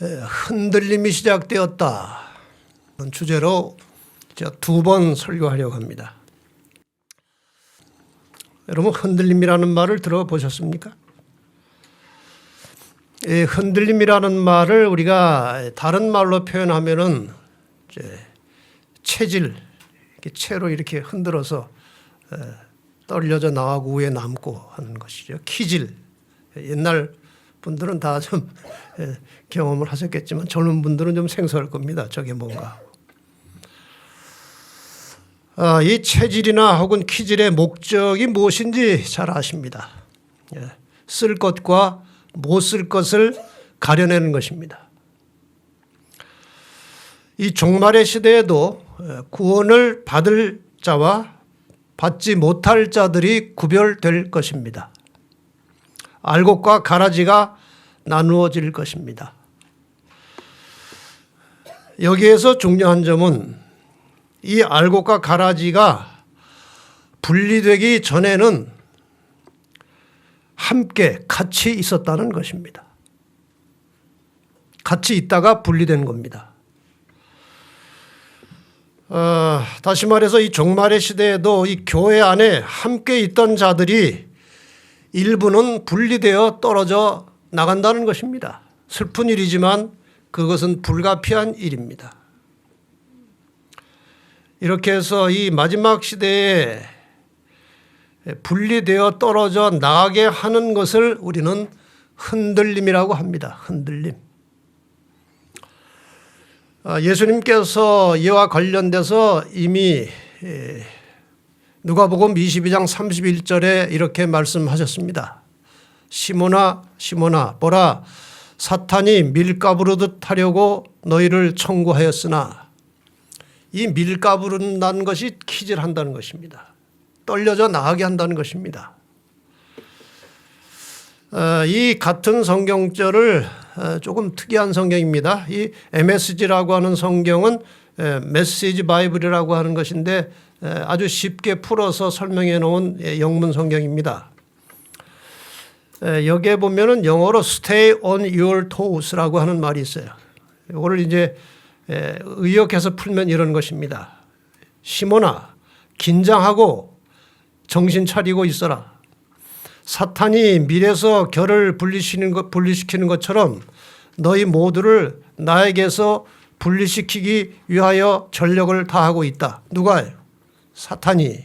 흔들림이 시작되었다. 이런 주제로 제가 2번 설교하려고 합니다. 여러분, 흔들림이라는 말을 들어보셨습니까? 흔들림이라는 말을 우리가 다른 말로 표현하면은 체질, 채로 이렇게 흔들어서 떨려져 나가고 위에 남고 하는 것이죠. 키질. 옛날 분들은 다 좀 경험을 하셨겠지만 젊은 분들은 좀 생소할 겁니다. 저게 뭔가. 이 체질이나 혹은 키질의 목적이 무엇인지 잘 아십니다. 쓸 것과 못 쓸 것을 가려내는 것입니다. 이 종말의 시대에도 구원을 받을 자와 받지 못할 자들이 구별될 것입니다. 알곡과 가라지가 나누어질 것입니다. 여기에서 중요한 점은 이 알곡과 가라지가 분리되기 전에는 함께 같이 있었다는 것입니다. 같이 있다가 분리된 겁니다. 다시 말해서 이 종말의 시대에도 이 교회 안에 함께 있던 자들이 일부는 분리되어 떨어져 나간다는 것입니다. 슬픈 일이지만 그것은 불가피한 일입니다. 이렇게 해서 이 마지막 시대에 분리되어 떨어져 나가게 하는 것을 우리는 흔들림이라고 합니다. 흔들림. 예수님께서 이와 관련돼서 이미 누가복음 22장 31절에 이렇게 말씀하셨습니다. 시몬아 시몬아 보라 사탄이 밀가부르듯 하려고 너희를 청구하였으나 이 밀가부른다는 것이 키질한다는 것입니다. 떨려져 나가게 한다는 것입니다. 이 같은 성경절을 조금 특이한 성경입니다. 이 MSG라고 하는 성경은 메시지 바이블이라고 하는 것인데 아주 쉽게 풀어서 설명해 놓은 영문 성경입니다. 여기에 보면은 영어로 stay on your toes라고 하는 말이 있어요. 이거를 이제 의역해서 풀면 이런 것입니다. 시몬아, 긴장하고 정신 차리고 있어라. 사탄이 밀에서 결을 분리시키는 것처럼 너희 모두를 나에게서 분리시키기 위하여 전력을 다하고 있다. 누가요? 사탄이.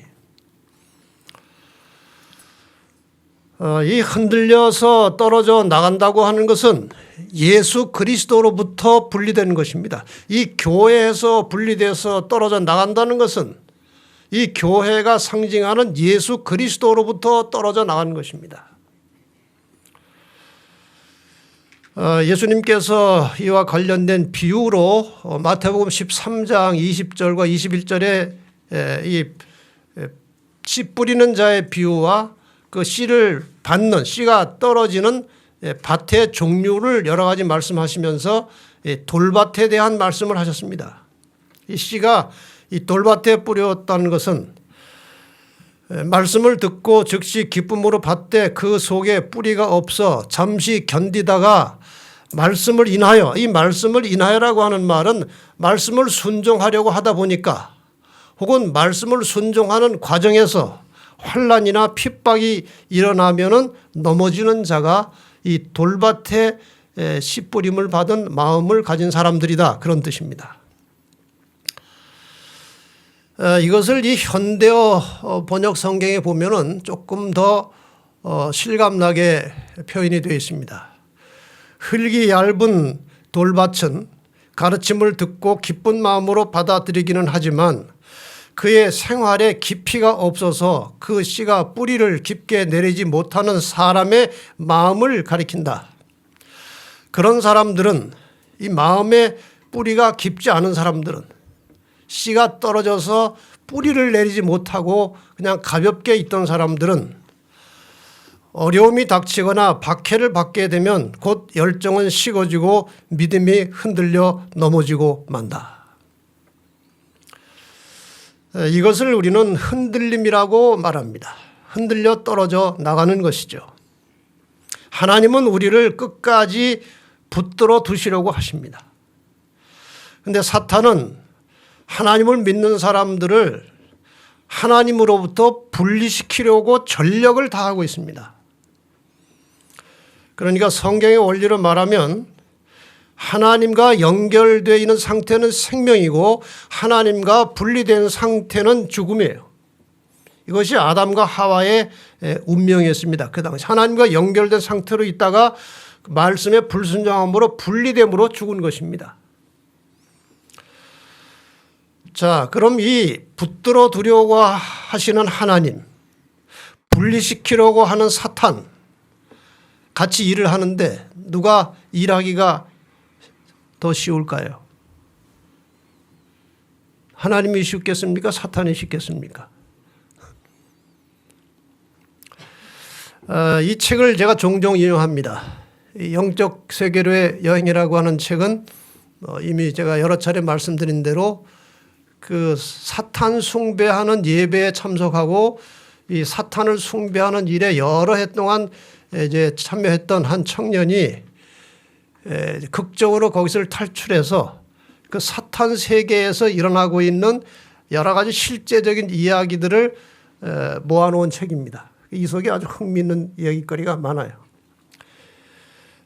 이 흔들려서 떨어져 나간다고 하는 것은 예수 그리스도로부터 분리되는 것입니다. 이 교회에서 분리돼서 떨어져 나간다는 것은 이 교회가 상징하는 예수 그리스도로부터 떨어져 나가는 것입니다. 예수님께서 이와 관련된 비유로 마태복음 13장 20절과 21절에 이 씨 뿌리는 자의 비유와 그 씨를 받는 씨가 떨어지는 밭의 종류를 여러 가지 말씀하시면서 돌밭에 대한 말씀을 하셨습니다. 이 씨가 이 돌밭에 뿌렸다는 것은 말씀을 듣고 즉시 기쁨으로 받되 그 속에 뿌리가 없어 잠시 견디다가 말씀을 인하여, 이 말씀을 인하여라고 하는 말은 말씀을 순종하려고 하다 보니까 혹은 말씀을 순종하는 과정에서 환난이나 핍박이 일어나면은 넘어지는 자가 이 돌밭에 씨 뿌림을 받은 마음을 가진 사람들이다, 그런 뜻입니다. 이것을 이 현대어 번역 성경에 보면은 조금 더 실감나게 표현이 되어 있습니다. 흙이 얇은 돌밭은 가르침을 듣고 기쁜 마음으로 받아들이기는 하지만 그의 생활에 깊이가 없어서 그 씨가 뿌리를 깊게 내리지 못하는 사람의 마음을 가리킨다. 그런 사람들은, 이 마음의 뿌리가 깊지 않은 사람들은, 씨가 떨어져서 뿌리를 내리지 못하고 그냥 가볍게 있던 사람들은 어려움이 닥치거나 박해를 받게 되면 곧 열정은 식어지고 믿음이 흔들려 넘어지고 만다. 이것을 우리는 흔들림이라고 말합니다. 흔들려 떨어져 나가는 것이죠. 하나님은 우리를 끝까지 붙들어 두시려고 하십니다. 그런데 사탄은 하나님을 믿는 사람들을 하나님으로부터 분리시키려고 전력을 다하고 있습니다. 그러니까 성경의 원리로 말하면 하나님과 연결되어 있는 상태는 생명이고 하나님과 분리된 상태는 죽음이에요. 이것이 아담과 하와의 운명이었습니다. 그 당시 하나님과 연결된 상태로 있다가 말씀에 불순종함으로 분리됨으로 죽은 것입니다. 자, 그럼 이 붙들어 두려고 하시는 하나님, 분리시키려고 하는 사탄, 같이 일을 하는데 누가 일하기가 더 쉬울까요? 하나님이 쉽겠습니까? 사탄이 쉽겠습니까? 이 책을 제가 종종 인용합니다. 영적 세계로의 여행이라고 하는 책은 이미 제가 여러 차례 말씀드린 대로 그 사탄 숭배하는 예배에 참석하고 이 사탄을 숭배하는 일에 여러 해 동안 이제 참여했던 한 청년이 극적으로 거기서 탈출해서 그 사탄 세계에서 일어나고 있는 여러 가지 실제적인 이야기들을 모아놓은 책입니다. 이 속에 아주 흥미있는 이야기거리가 많아요.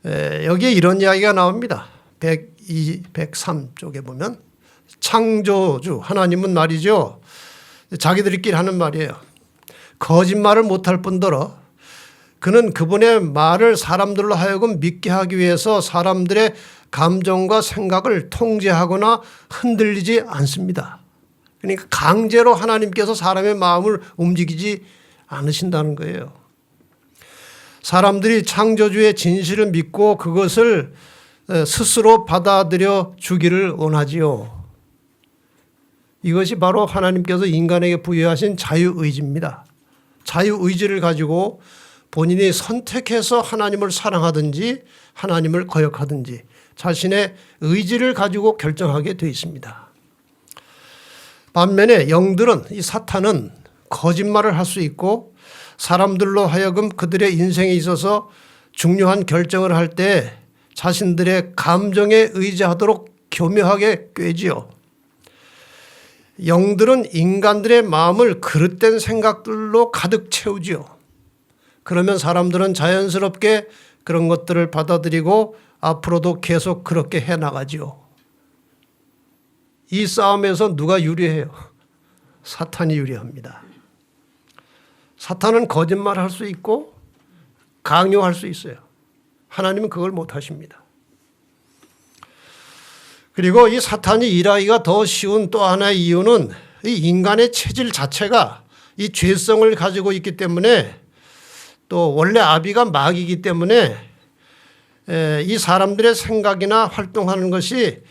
여기에 이런 이야기가 나옵니다. 102, 103 쪽에 보면 창조주 하나님은 말이죠. 자기들끼리 하는 말이에요. 거짓말을 못할 뿐더러 그는 그분의 말을 사람들로 하여금 믿게 하기 위해서 사람들의 감정과 생각을 통제하거나 흔들리지 않습니다. 그러니까 강제로 하나님께서 사람의 마음을 움직이지 않으신다는 거예요. 사람들이 창조주의 진실을 믿고 그것을 스스로 받아들여 주기를 원하지요. 이것이 바로 하나님께서 인간에게 부여하신 자유의지입니다. 자유의지를 가지고 본인이 선택해서 하나님을 사랑하든지 하나님을 거역하든지 자신의 의지를 가지고 결정하게 되어 있습니다. 반면에 영들은, 이 사탄은 거짓말을 할 수 있고 사람들로 하여금 그들의 인생에 있어서 중요한 결정을 할 때 자신들의 감정에 의지하도록 교묘하게 꿰지요. 영들은 인간들의 마음을 그릇된 생각들로 가득 채우지요. 그러면 사람들은 자연스럽게 그런 것들을 받아들이고 앞으로도 계속 그렇게 해나가지요. 이 싸움에서 누가 유리해요? 사탄이 유리합니다. 사탄은 거짓말할 수 있고 강요할 수 있어요. 하나님은 그걸 못하십니다. 그리고 이 사탄이 일하기가 더 쉬운 또 하나의 이유는 이 인간의 체질 자체가 이 죄성을 가지고 있기 때문에 또 원래 아비가 마귀이기 때문에 이 사람들의 생각이나 활동하는 것이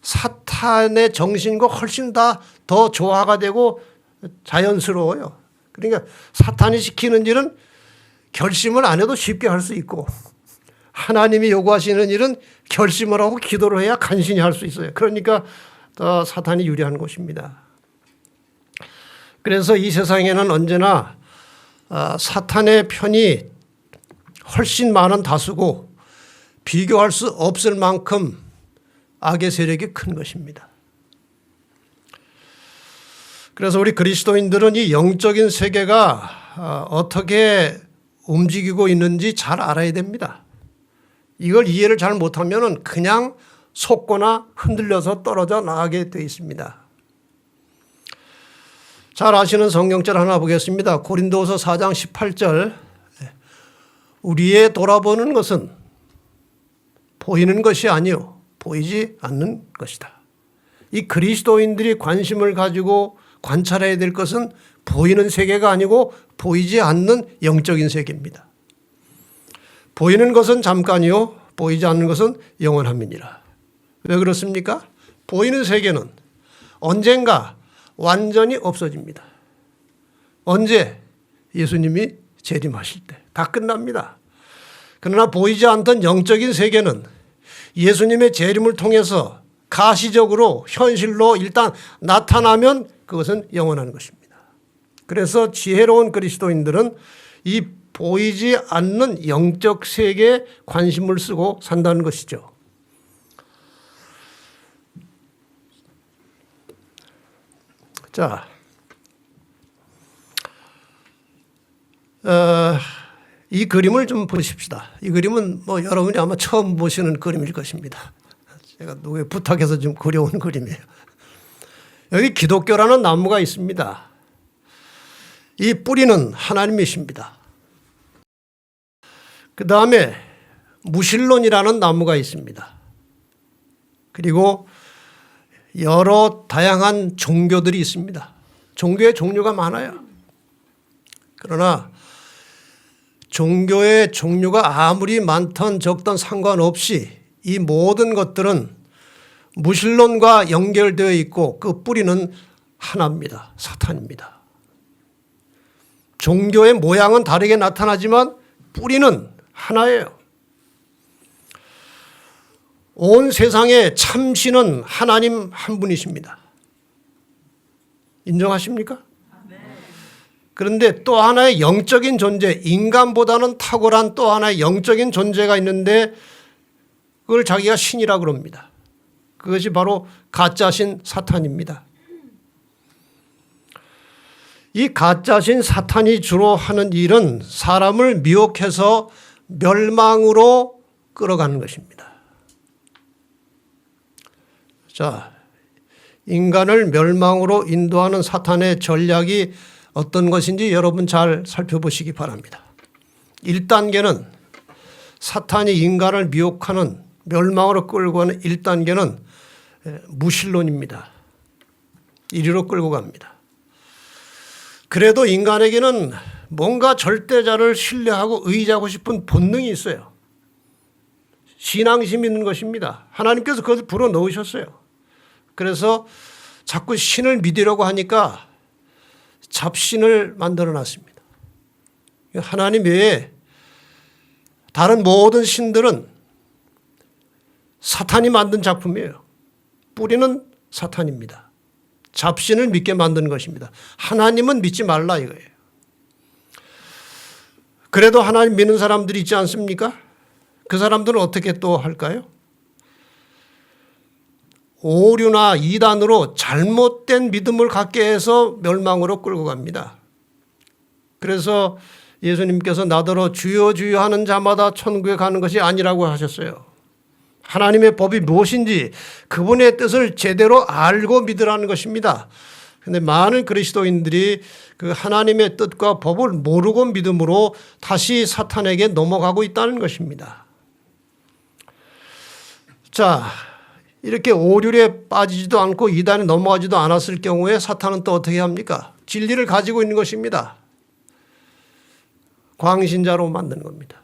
사탄의 정신과 훨씬 더 조화가 되고 자연스러워요. 그러니까 사탄이 시키는 일은 결심을 안 해도 쉽게 할 수 있고 하나님이 요구하시는 일은 결심을 하고 기도를 해야 간신히 할 수 있어요. 그러니까 더 사탄이 유리한 것입니다. 그래서 이 세상에는 언제나 사탄의 편이 훨씬 많은 다수고 비교할 수 없을 만큼 악의 세력이 큰 것입니다. 그래서 우리 그리스도인들은 이 영적인 세계가 어떻게 움직이고 있는지 잘 알아야 됩니다. 이걸 이해를 잘 못하면 그냥 속거나 흔들려서 떨어져 나가게 되어 있습니다. 잘 아시는 성경절 하나 보겠습니다. 고린도후서 4장 18절. 우리의 돌아보는 것은 보이는 것이 아니요 보이지 않는 것이다. 이 그리스도인들이 관심을 가지고 관찰해야 될 것은 보이는 세계가 아니고 보이지 않는 영적인 세계입니다. 보이는 것은 잠깐이요 보이지 않는 것은 영원함이니라. 왜 그렇습니까? 보이는 세계는 언젠가 완전히 없어집니다. 언제? 예수님이 재림하실 때. 다 끝납니다. 그러나 보이지 않던 영적인 세계는 예수님의 재림을 통해서 가시적으로 현실로 일단 나타나면 그것은 영원한 것입니다. 그래서 지혜로운 그리스도인들은 이 보이지 않는 영적 세계에 관심을 쓰고 산다는 것이죠. 자, 이 그림을 좀 보십시다. 이 그림은 뭐 여러분이 아마 처음 보시는 그림일 것입니다. 제가 누구에 부탁해서 좀 그려온 그림이에요. 여기 기독교라는 나무가 있습니다. 이 뿌리는 하나님이십니다. 그 다음에 무신론이라는 나무가 있습니다. 그리고 여러 다양한 종교들이 있습니다. 종교의 종류가 많아요. 그러나 종교의 종류가 아무리 많든 적든 상관없이 이 모든 것들은 무신론과 연결되어 있고 그 뿌리는 하나입니다. 사탄입니다. 종교의 모양은 다르게 나타나지만 뿌리는 하나예요. 온 세상의 참신은 하나님 한 분이십니다. 인정하십니까? 그런데 또 하나의 영적인 존재, 인간보다는 탁월한 또 하나의 영적인 존재가 있는데 그걸 자기가 신이라고 그럽니다. 그것이 바로 가짜신 사탄입니다. 이 가짜신 사탄이 주로 하는 일은 사람을 미혹해서 멸망으로 끌어가는 것입니다. 자, 인간을 멸망으로 인도하는 사탄의 전략이 어떤 것인지 여러분 잘 살펴보시기 바랍니다. 1단계는 사탄이 인간을 미혹하는 멸망으로 끌고 가는 1단계는 무신론입니다. 이리로 끌고 갑니다. 그래도 인간에게는 뭔가 절대자를 신뢰하고 의지하고 싶은 본능이 있어요. 신앙심이 있는 것입니다. 하나님께서 그것을 불어넣으셨어요. 그래서 자꾸 신을 믿으려고 하니까 잡신을 만들어 놨습니다. 하나님 외에 다른 모든 신들은 사탄이 만든 작품이에요. 뿌리는 사탄입니다. 잡신을 믿게 만드는 것입니다. 하나님은 믿지 말라 이거예요. 그래도 하나님 믿는 사람들이 있지 않습니까? 그 사람들은 어떻게 또 할까요? 오류나 이단으로 잘못된 믿음을 갖게 해서 멸망으로 끌고 갑니다. 그래서 예수님께서 나더러 주여 주여 하는 자마다 천국에 가는 것이 아니라고 하셨어요. 하나님의 법이 무엇인지 그분의 뜻을 제대로 알고 믿으라는 것입니다. 그런데 많은 그리스도인들이 그 하나님의 뜻과 법을 모르고 믿음으로 다시 사탄에게 넘어가고 있다는 것입니다. 자, 이렇게 오류에 빠지지도 않고 이단에 넘어가지도 않았을 경우에 사탄은 또 어떻게 합니까? 진리를 가지고 있는 것입니다. 광신자로 만드는 겁니다.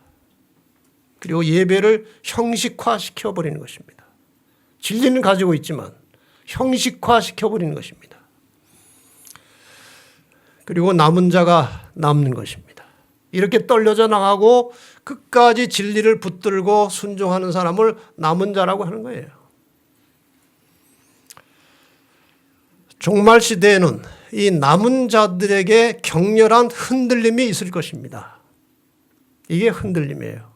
그리고 예배를 형식화시켜버리는 것입니다. 진리는 가지고 있지만 형식화시켜버리는 것입니다. 그리고 남은 자가 남는 것입니다. 이렇게 떨려져 나가고 끝까지 진리를 붙들고 순종하는 사람을 남은 자라고 하는 거예요. 종말 시대에는 이 남은 자들에게 격렬한 흔들림이 있을 것입니다. 이게 흔들림이에요.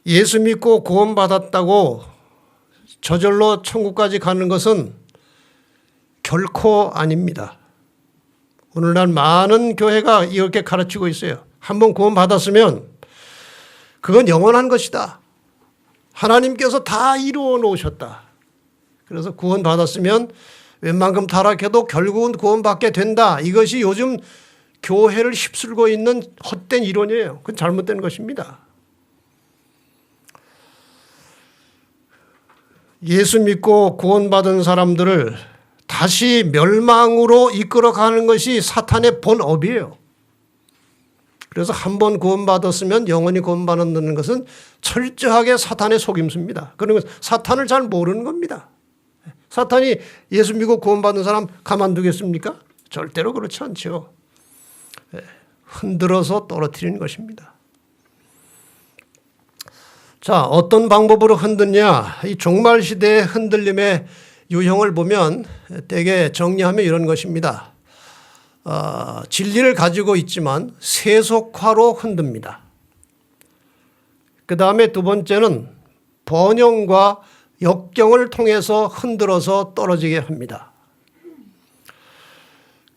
예수 믿고 구원받았다고 저절로 천국까지 가는 것은 결코 아닙니다. 오늘날 많은 교회가 이렇게 가르치고 있어요. 한번 구원받았으면 그건 영원한 것이다. 하나님께서 다 이루어 놓으셨다. 그래서 구원받았으면 웬만큼 타락해도 결국은 구원받게 된다. 이것이 요즘 교회를 휩쓸고 있는 헛된 이론이에요. 그건 잘못된 것입니다. 예수 믿고 구원받은 사람들을 다시 멸망으로 이끌어가는 것이 사탄의 본업이에요. 그래서 한번 구원받았으면 영원히 구원받는 것은 철저하게 사탄의 속임수입니다. 그러면 사탄을 잘 모르는 겁니다. 사탄이 예수 믿고 구원받은 사람 가만두겠습니까? 절대로 그렇지 않죠. 흔들어서 떨어뜨리는 것입니다. 자, 어떤 방법으로 흔드냐? 이 종말 시대의 흔들림의 유형을 보면 대개 정리하면 이런 것입니다. 진리를 가지고 있지만 세속화로 흔듭니다. 그 다음에 두 번째는 번영과 역경을 통해서 흔들어서 떨어지게 합니다.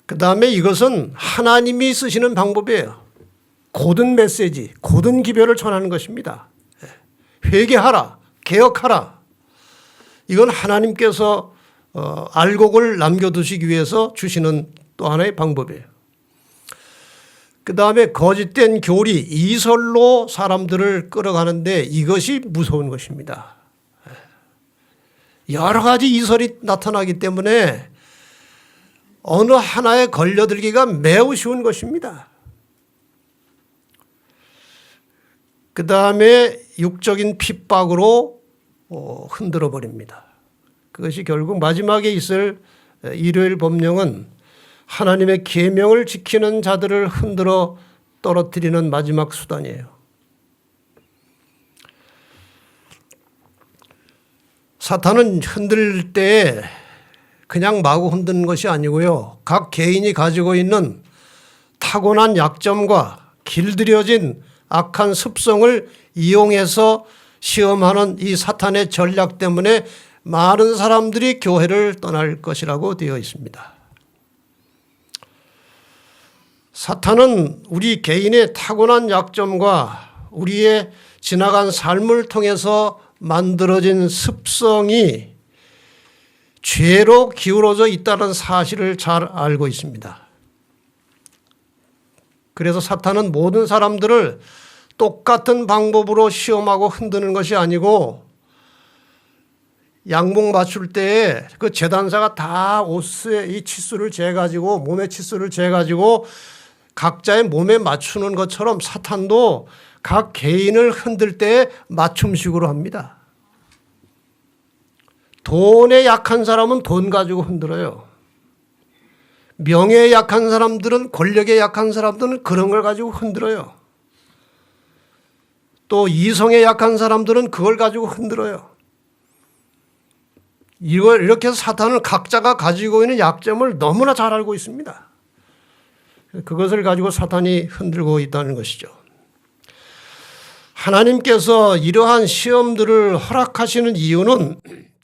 그 다음에 이것은 하나님이 쓰시는 방법이에요. 고든 메시지, 고든 기별을 전하는 것입니다. 회개하라, 개혁하라. 이건 하나님께서 알곡을 남겨두시기 위해서 주시는 또 하나의 방법이에요. 그 다음에 거짓된 교리, 이설로 사람들을 끌어가는데 이것이 무서운 것입니다. 여러 가지 이설이 나타나기 때문에 어느 하나에 걸려들기가 매우 쉬운 것입니다. 그 다음에 육적인 핍박으로 흔들어 버립니다. 그것이 결국 마지막에 있을 일요일 법령은 하나님의 계명을 지키는 자들을 흔들어 떨어뜨리는 마지막 수단이에요. 사탄은 흔들 때 그냥 마구 흔드는 것이 아니고요. 각 개인이 가지고 있는 타고난 약점과 길들여진 악한 습성을 이용해서 시험하는 이 사탄의 전략 때문에 많은 사람들이 교회를 떠날 것이라고 되어 있습니다. 사탄은 우리 개인의 타고난 약점과 우리의 지나간 삶을 통해서 만들어진 습성이 죄로 기울어져 있다는 사실을 잘 알고 있습니다. 그래서 사탄은 모든 사람들을 똑같은 방법으로 시험하고 흔드는 것이 아니고 양복 맞출 때에 그 제단사가 다 옷의 이 치수를 재가지고 몸의 치수를 재가지고 각자의 몸에 맞추는 것처럼 사탄도 각 개인을 흔들 때 맞춤식으로 합니다. 돈에 약한 사람은 돈 가지고 흔들어요. 명예에 약한 사람들은, 권력에 약한 사람들은 그런 걸 가지고 흔들어요. 또 이성에 약한 사람들은 그걸 가지고 흔들어요. 이렇게 해서 사탄은 각자가 가지고 있는 약점을 너무나 잘 알고 있습니다. 그것을 가지고 사탄이 흔들고 있다는 것이죠. 하나님께서 이러한 시험들을 허락하시는 이유는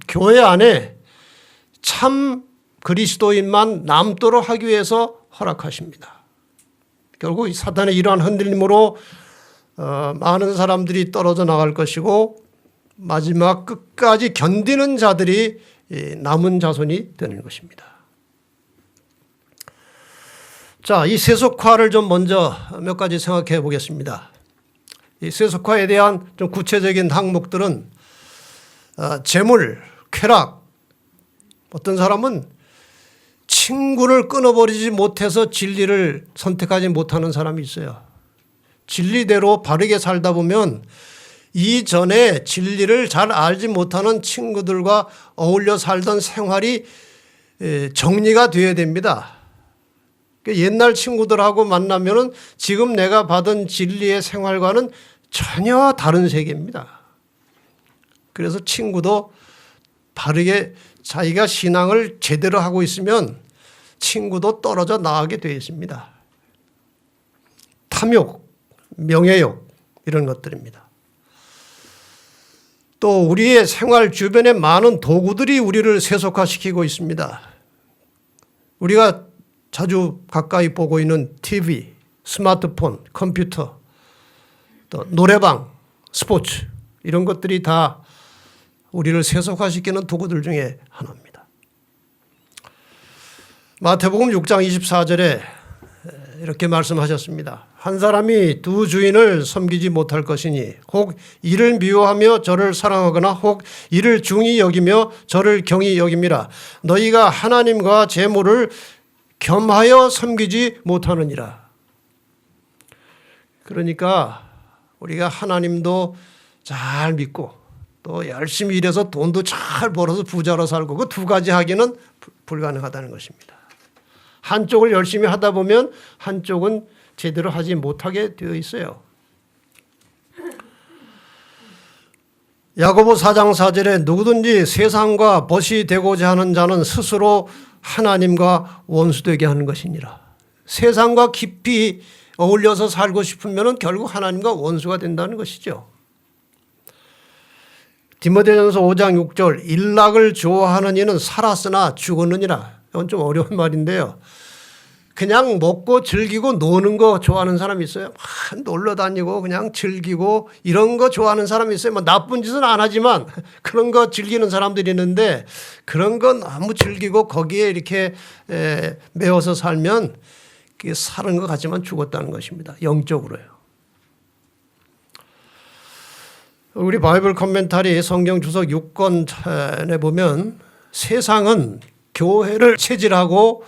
교회 안에 참 그리스도인만 남도록 하기 위해서 허락하십니다. 결국 이 사탄의 이러한 흔들림으로 많은 사람들이 떨어져 나갈 것이고 마지막 끝까지 견디는 자들이 남은 자손이 되는 것입니다. 자, 이 세속화를 좀 먼저 몇 가지 생각해 보겠습니다. 이 세속화에 대한 좀 구체적인 항목들은 재물, 쾌락, 어떤 사람은 친구를 끊어버리지 못해서 진리를 선택하지 못하는 사람이 있어요. 진리대로 바르게 살다 보면 이전에 진리를 잘 알지 못하는 친구들과 어울려 살던 생활이 정리가 되어야 됩니다. 옛날 친구들하고 만나면은 지금 내가 받은 진리의 생활과는 전혀 다른 세계입니다. 그래서 친구도 바르게 자기가 신앙을 제대로 하고 있으면 친구도 떨어져 나가게 되어 있습니다. 탐욕, 명예욕 이런 것들입니다. 또 우리의 생활 주변에 많은 도구들이 우리를 세속화시키고 있습니다. 우리가 자주 가까이 보고 있는 TV, 스마트폰, 컴퓨터, 또 노래방, 스포츠 이런 것들이 다 우리를 세속화시키는 도구들 중에 하나입니다. 마태복음 6장 24절에 이렇게 말씀하셨습니다. 한 사람이 두 주인을 섬기지 못할 것이니 혹 이를 미워하며 저를 사랑하거나 혹 이를 중히 여기며 저를 경히 여김이라. 너희가 하나님과 재물을 겸하여 섬기지 못하느니라. 그러니까 우리가 하나님도 잘 믿고 또 열심히 일해서 돈도 잘 벌어서 부자로 살고 그 두 가지 하기는 불가능하다는 것입니다. 한쪽을 열심히 하다 보면 한쪽은 제대로 하지 못하게 되어 있어요. 야고보 4장 4절에 누구든지 세상과 벗이 되고자 하는 자는 스스로 하나님과 원수되게 하는 것이니라. 세상과 깊이 어울려서 살고 싶으면 결국 하나님과 원수가 된다는 것이죠. 디모데전서 5장 6절 일락을 좋아하는 이는 살았으나 죽었느니라. 이건 좀 어려운 말인데요. 그냥 먹고 즐기고 노는 거 좋아하는 사람이 있어요. 막 놀러 다니고 그냥 즐기고 이런 거 좋아하는 사람이 있어요. 뭐 나쁜 짓은 안 하지만 그런 거 즐기는 사람들이 있는데 그런 건 너무 즐기고 거기에 이렇게 매어서 살면 그게 사는 것 같지만 죽었다는 것입니다. 영적으로요. 우리 바이블 코멘터리 성경 주석 6권에 보면 세상은 교회를 체질하고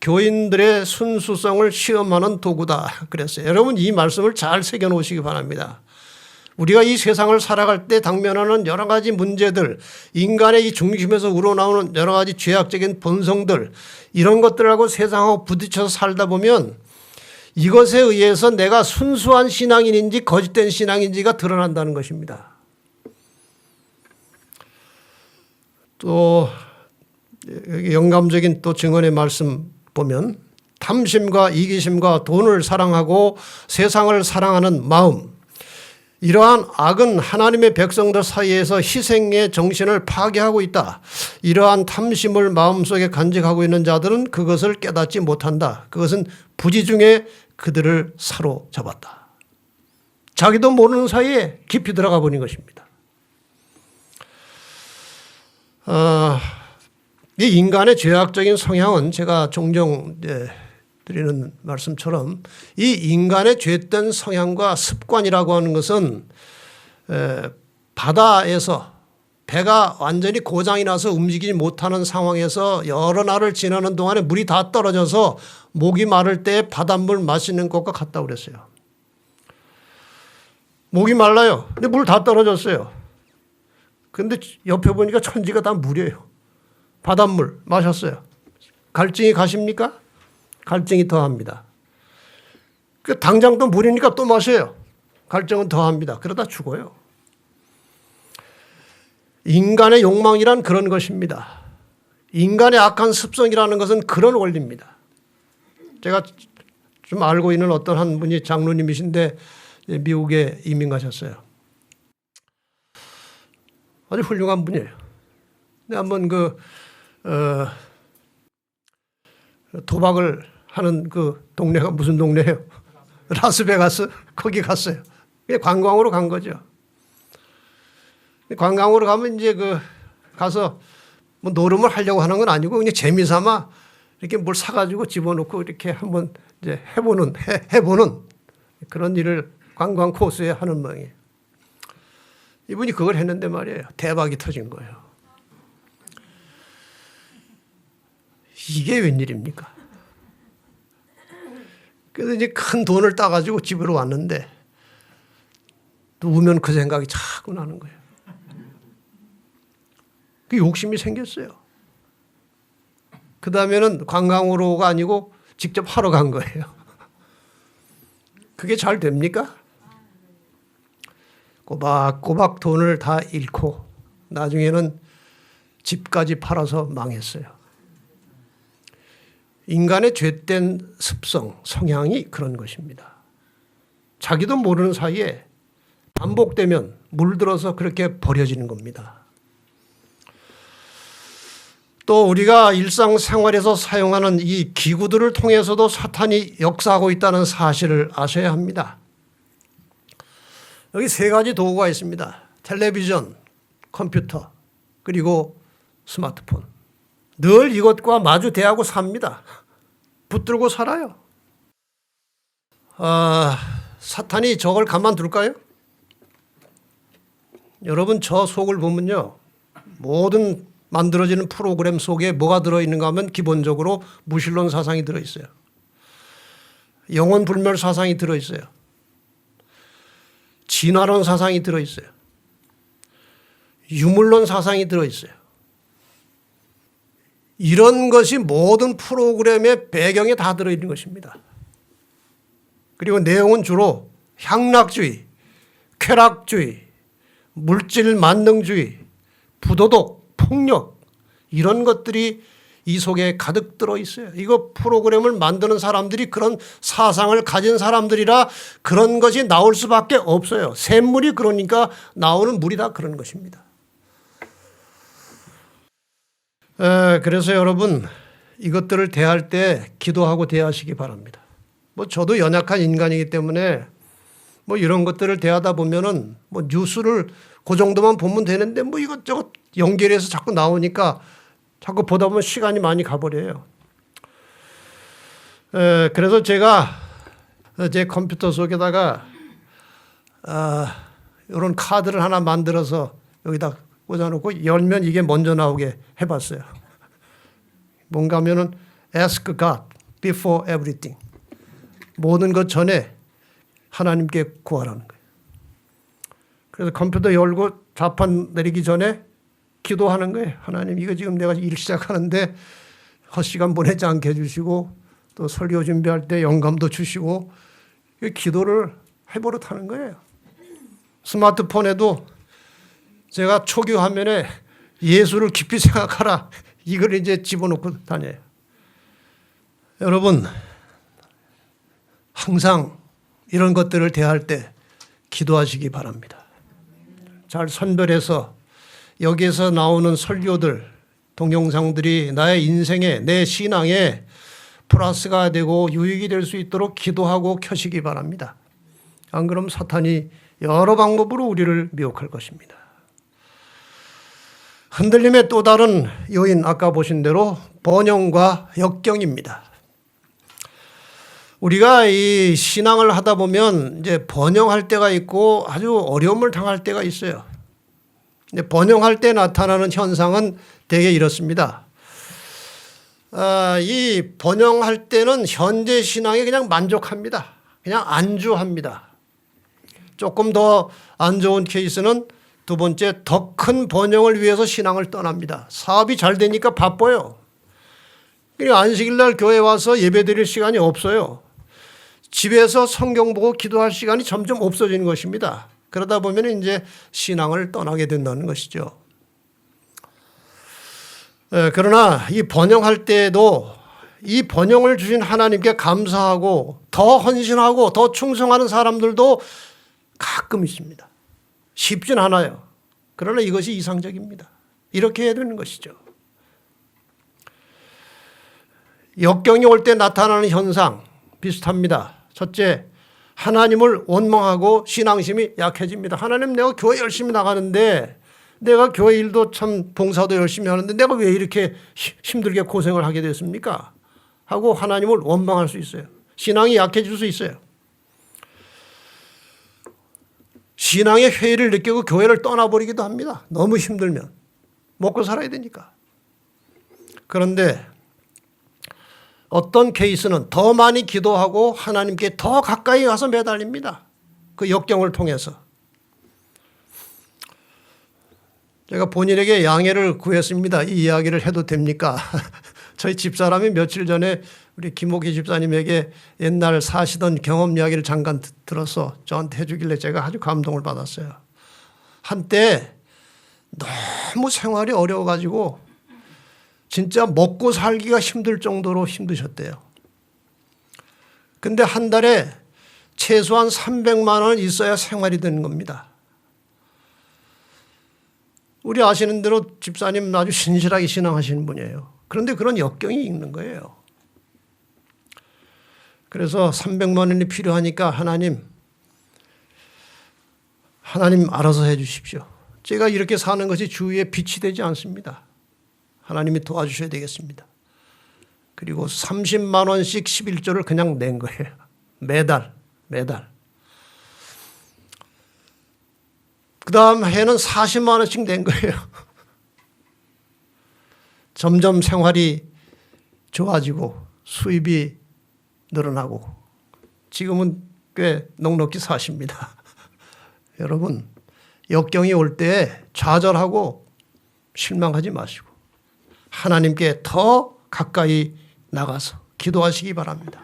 교인들의 순수성을 시험하는 도구다 그랬어요. 여러분 이 말씀을 잘 새겨놓으시기 바랍니다. 우리가 이 세상을 살아갈 때 당면하는 여러 가지 문제들, 인간의 이 중심에서 우러나오는 여러 가지 죄악적인 본성들 이런 것들하고 세상하고 부딪혀서 살다 보면 이것에 의해서 내가 순수한 신앙인인지 거짓된 신앙인지가 드러난다는 것입니다. 또 영감적인 또 증언의 말씀 보면 탐심과 이기심과 돈을 사랑하고 세상을 사랑하는 마음 이러한 악은 하나님의 백성들 사이에서 희생의 정신을 파괴하고 있다. 이러한 탐심을 마음속에 간직하고 있는 자들은 그것을 깨닫지 못한다. 그것은 부지중에 그들을 사로잡았다. 자기도 모르는 사이에 깊이 들어가 버린 것입니다. 이 인간의 죄악적인 성향은 제가 종종 드리는 말씀처럼 이 인간의 죄된 성향과 습관이라고 하는 것은 바다에서 배가 완전히 고장이 나서 움직이지 못하는 상황에서 여러 날을 지나는 동안에 물이 다 떨어져서 목이 마를 때 바닷물 마시는 것과 같다고 그랬어요. 목이 말라요. 근데 물 다 떨어졌어요. 근데 옆에 보니까 천지가 다 물이에요. 바닷물 마셨어요. 갈증이 가십니까? 갈증이 더합니다. 당장 또 물이니까 또 마셔요. 갈증은 더합니다. 그러다 죽어요. 인간의 욕망이란 그런 것입니다. 인간의 악한 습성이라는 것은 그런 원리입니다. 제가 좀 알고 있는 어떤 한 분이 장로님이신데 미국에 이민 가셨어요. 아주 훌륭한 분이에요. 근데 한번 도박을 하는 그 동네가 무슨 동네예요? 라스베가스? 거기 갔어요. 그냥 관광으로 간 거죠. 관광으로 가면 이제 가서 뭐 노름을 하려고 하는 건 아니고 그냥 재미삼아 이렇게 뭘 사가지고 집어넣고 이렇게 한번 이제 해보는 그런 일을 관광 코스에 하는 모양이에요. 이분이 그걸 했는데 말이에요. 대박이 터진 거예요. 이게 웬일입니까? 그래서 이제 큰 돈을 따가지고 집으로 왔는데 누우면 그 생각이 자꾸 나는 거예요. 그 욕심이 생겼어요. 그 다음에는 관광으로가 아니고 직접 하러 간 거예요. 그게 잘 됩니까? 꼬박꼬박 돈을 다 잃고 나중에는 집까지 팔아서 망했어요. 인간의 죄된 습성, 성향이 그런 것입니다. 자기도 모르는 사이에 반복되면 물들어서 그렇게 버려지는 겁니다. 또 우리가 일상생활에서 사용하는 이 기구들을 통해서도 사탄이 역사하고 있다는 사실을 아셔야 합니다. 여기 세 가지 도구가 있습니다. 텔레비전, 컴퓨터, 그리고 스마트폰. 늘 이것과 마주대하고 삽니다. 붙들고 살아요. 사탄이 저걸 가만둘까요? 여러분 저 속을 보면요. 모든 만들어지는 프로그램 속에 뭐가 들어있는가 하면 기본적으로 무신론 사상이 들어있어요. 영혼불멸 사상이 들어있어요. 진화론 사상이 들어있어요. 유물론 사상이 들어있어요. 이런 것이 모든 프로그램의 배경에 다 들어있는 것입니다. 그리고 내용은 주로 향락주의, 쾌락주의, 물질 만능주의, 부도덕, 폭력 이런 것들이 이 속에 가득 들어 있어요. 이거 프로그램을 만드는 사람들이 그런 사상을 가진 사람들이라 그런 것이 나올 수밖에 없어요. 샘물이 그러니까 나오는 물이 다 그런 것입니다. 그래서 여러분 이것들을 대할 때 기도하고 대하시기 바랍니다. 뭐 저도 연약한 인간이기 때문에 뭐 이런 것들을 대하다 보면은 뭐 뉴스를 그 정도만 보면 되는데 뭐 이것저것 연결해서 자꾸 나오니까 자꾸 보다 보면 시간이 많이 가버려요. 그래서 제가 제 컴퓨터 속에다가 이런 카드를 하나 만들어서 여기다 꽂아놓고 열면 이게 먼저 나오게 해봤어요. 뭔가 하면은 Ask God before everything. 모든 것 전에 하나님께 구하라는 거예요. 그래서 컴퓨터 열고 좌판 내리기 전에 기도하는 거예요. 하나님 이거 지금 내가 일 시작하는데 헛시간 보내지 않게 해주시고 또 설교 준비할 때 영감도 주시고 기도를 해버릇하는 거예요. 스마트폰에도 제가 초기 화면에 예수를 깊이 생각하라 이걸 이제 집어넣고 다녀요. 여러분 항상 이런 것들을 대할 때 기도하시기 바랍니다. 잘 선별해서 여기에서 나오는 설교들, 동영상들이 나의 인생에 내 신앙에 플러스가 되고 유익이 될 수 있도록 기도하고 켜시기 바랍니다. 안 그러면 사탄이 여러 방법으로 우리를 미혹할 것입니다. 흔들림의 또 다른 요인 아까 보신 대로 번영과 역경입니다. 우리가 이 신앙을 하다 보면 이제 번영할 때가 있고 아주 어려움을 당할 때가 있어요. 번영할 때 나타나는 현상은 대개 이렇습니다. 이 번영할 때는 현재 신앙에 그냥 만족합니다. 그냥 안주합니다. 조금 더 안 좋은 케이스는 두 번째 더 큰 번영을 위해서 신앙을 떠납니다. 사업이 잘 되니까 바빠요. 그러니까 안식일 날 교회 와서 예배 드릴 시간이 없어요. 집에서 성경 보고 기도할 시간이 점점 없어지는 것입니다. 그러다 보면 이제 신앙을 떠나게 된다는 것이죠. 그러나 이 번영할 때에도 이 번영을 주신 하나님께 감사하고 더 헌신하고 더 충성하는 사람들도 가끔 있습니다. 쉽진 않아요. 그러나 이것이 이상적입니다. 이렇게 해야 되는 것이죠. 역경이 올 때 나타나는 현상 비슷합니다. 첫째, 하나님을 원망하고 신앙심이 약해집니다. 하나님 내가 교회 열심히 나가는데 내가 교회 일도 참 봉사도 열심히 하는데 내가 왜 이렇게 힘들게 고생을 하게 됐습니까? 하고 하나님을 원망할 수 있어요. 신앙이 약해질 수 있어요. 신앙의 회의를 느끼고 교회를 떠나버리기도 합니다. 너무 힘들면. 먹고 살아야 되니까. 그런데 어떤 케이스는 더 많이 기도하고 하나님께 더 가까이 가서 매달립니다. 그 역경을 통해서. 제가 본인에게 양해를 구했습니다. 이 이야기를 해도 됩니까? 저희 집사람이 며칠 전에 우리 김옥희 집사님에게 옛날 사시던 경험 이야기를 잠깐 들어서 저한테 해주길래 제가 아주 감동을 받았어요. 한때 너무 생활이 어려워가지고 진짜 먹고 살기가 힘들 정도로 힘드셨대요. 근데 한 달에 최소한 300만 원 있어야 생활이 되는 겁니다. 우리 아시는 대로 집사님 아주 신실하게 신앙하시는 분이에요. 그런데 그런 역경이 있는 거예요. 그래서 300만 원이 필요하니까 하나님 알아서 해 주십시오. 제가 이렇게 사는 것이 주위에 빛이 되지 않습니다. 하나님이 도와주셔야 되겠습니다. 그리고 30만 원씩 11조를 그냥 낸 거예요. 매달. 그 다음 해는 40만 원씩 낸 거예요. 점점 생활이 좋아지고 수입이 늘어나고 지금은 꽤 넉넉히 사십니다. 여러분 역경이 올 때 좌절하고 실망하지 마시고 하나님께 더 가까이 나가서 기도하시기 바랍니다.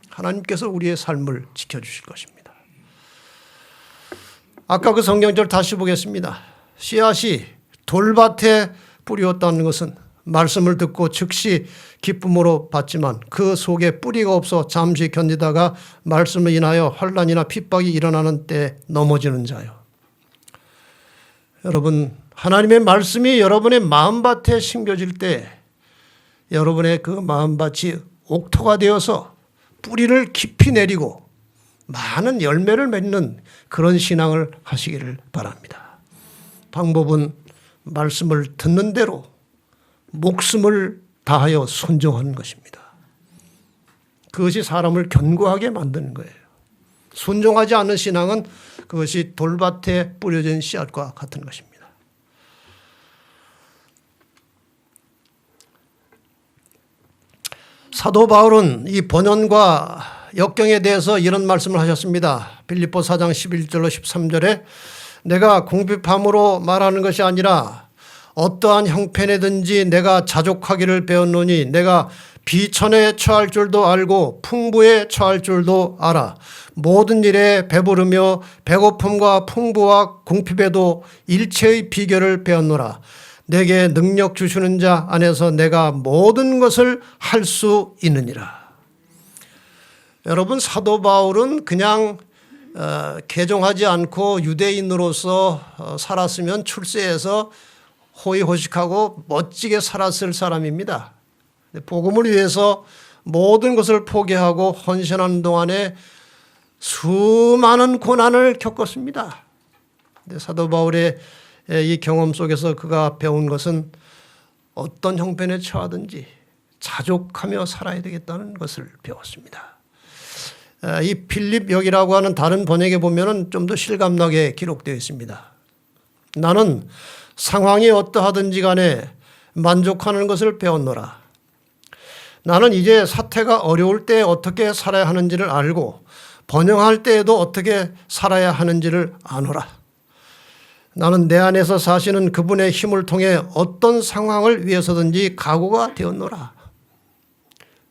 하나님께서 우리의 삶을 지켜주실 것입니다. 아까 그 성경절 다시 보겠습니다. 씨앗이 돌밭에 뿌리었다는 것은 말씀을 듣고 즉시 기쁨으로 받지만 그 속에 뿌리가 없어 잠시 견디다가 말씀을 인하여 환난이나 핍박이 일어나는 때 넘어지는 자요. 여러분, 하나님의 말씀이 여러분의 마음밭에 심겨질 때 여러분의 그 마음밭이 옥토가 되어서 뿌리를 깊이 내리고 많은 열매를 맺는 그런 신앙을 하시기를 바랍니다. 방법은 말씀을 듣는 대로 목숨을 다하여 순종하는 것입니다. 그것이 사람을 견고하게 만드는 거예요. 순종하지 않는 신앙은 그것이 돌밭에 뿌려진 씨앗과 같은 것입니다. 사도 바울은 이 번연과 역경에 대해서 이런 말씀을 하셨습니다. 빌립보 4장 11절로 13절에 내가 궁핍함으로 말하는 것이 아니라 어떠한 형편이든지 내가 자족하기를 배웠노니 내가 비천에 처할 줄도 알고 풍부에 처할 줄도 알아. 모든 일에 배부르며 배고픔과 풍부와 궁핍에도 일체의 비결을 배웠노라. 내게 능력 주시는 자 안에서 내가 모든 것을 할 수 있느니라. 여러분, 사도 바울은 그냥 개종하지 않고 유대인으로서 살았으면 출세해서 호의호식하고 멋지게 살았을 사람입니다. 복음을 위해서 모든 것을 포기하고 헌신하는 동안에 수많은 고난을 겪었습니다. 사도 바울의 이 경험 속에서 그가 배운 것은 어떤 형편에 처하든지 자족하며 살아야 되겠다는 것을 배웠습니다. 이 필립역이라고 하는 다른 번역에 보면은 좀 더 실감나게 기록되어 있습니다. 나는 상황이 어떠하든지 간에 만족하는 것을 배웠노라. 나는 이제 사태가 어려울 때 어떻게 살아야 하는지를 알고 번영할 때에도 어떻게 살아야 하는지를 아노라. 나는 내 안에서 사시는 그분의 힘을 통해 어떤 상황을 위해서든지 각오가 되었노라.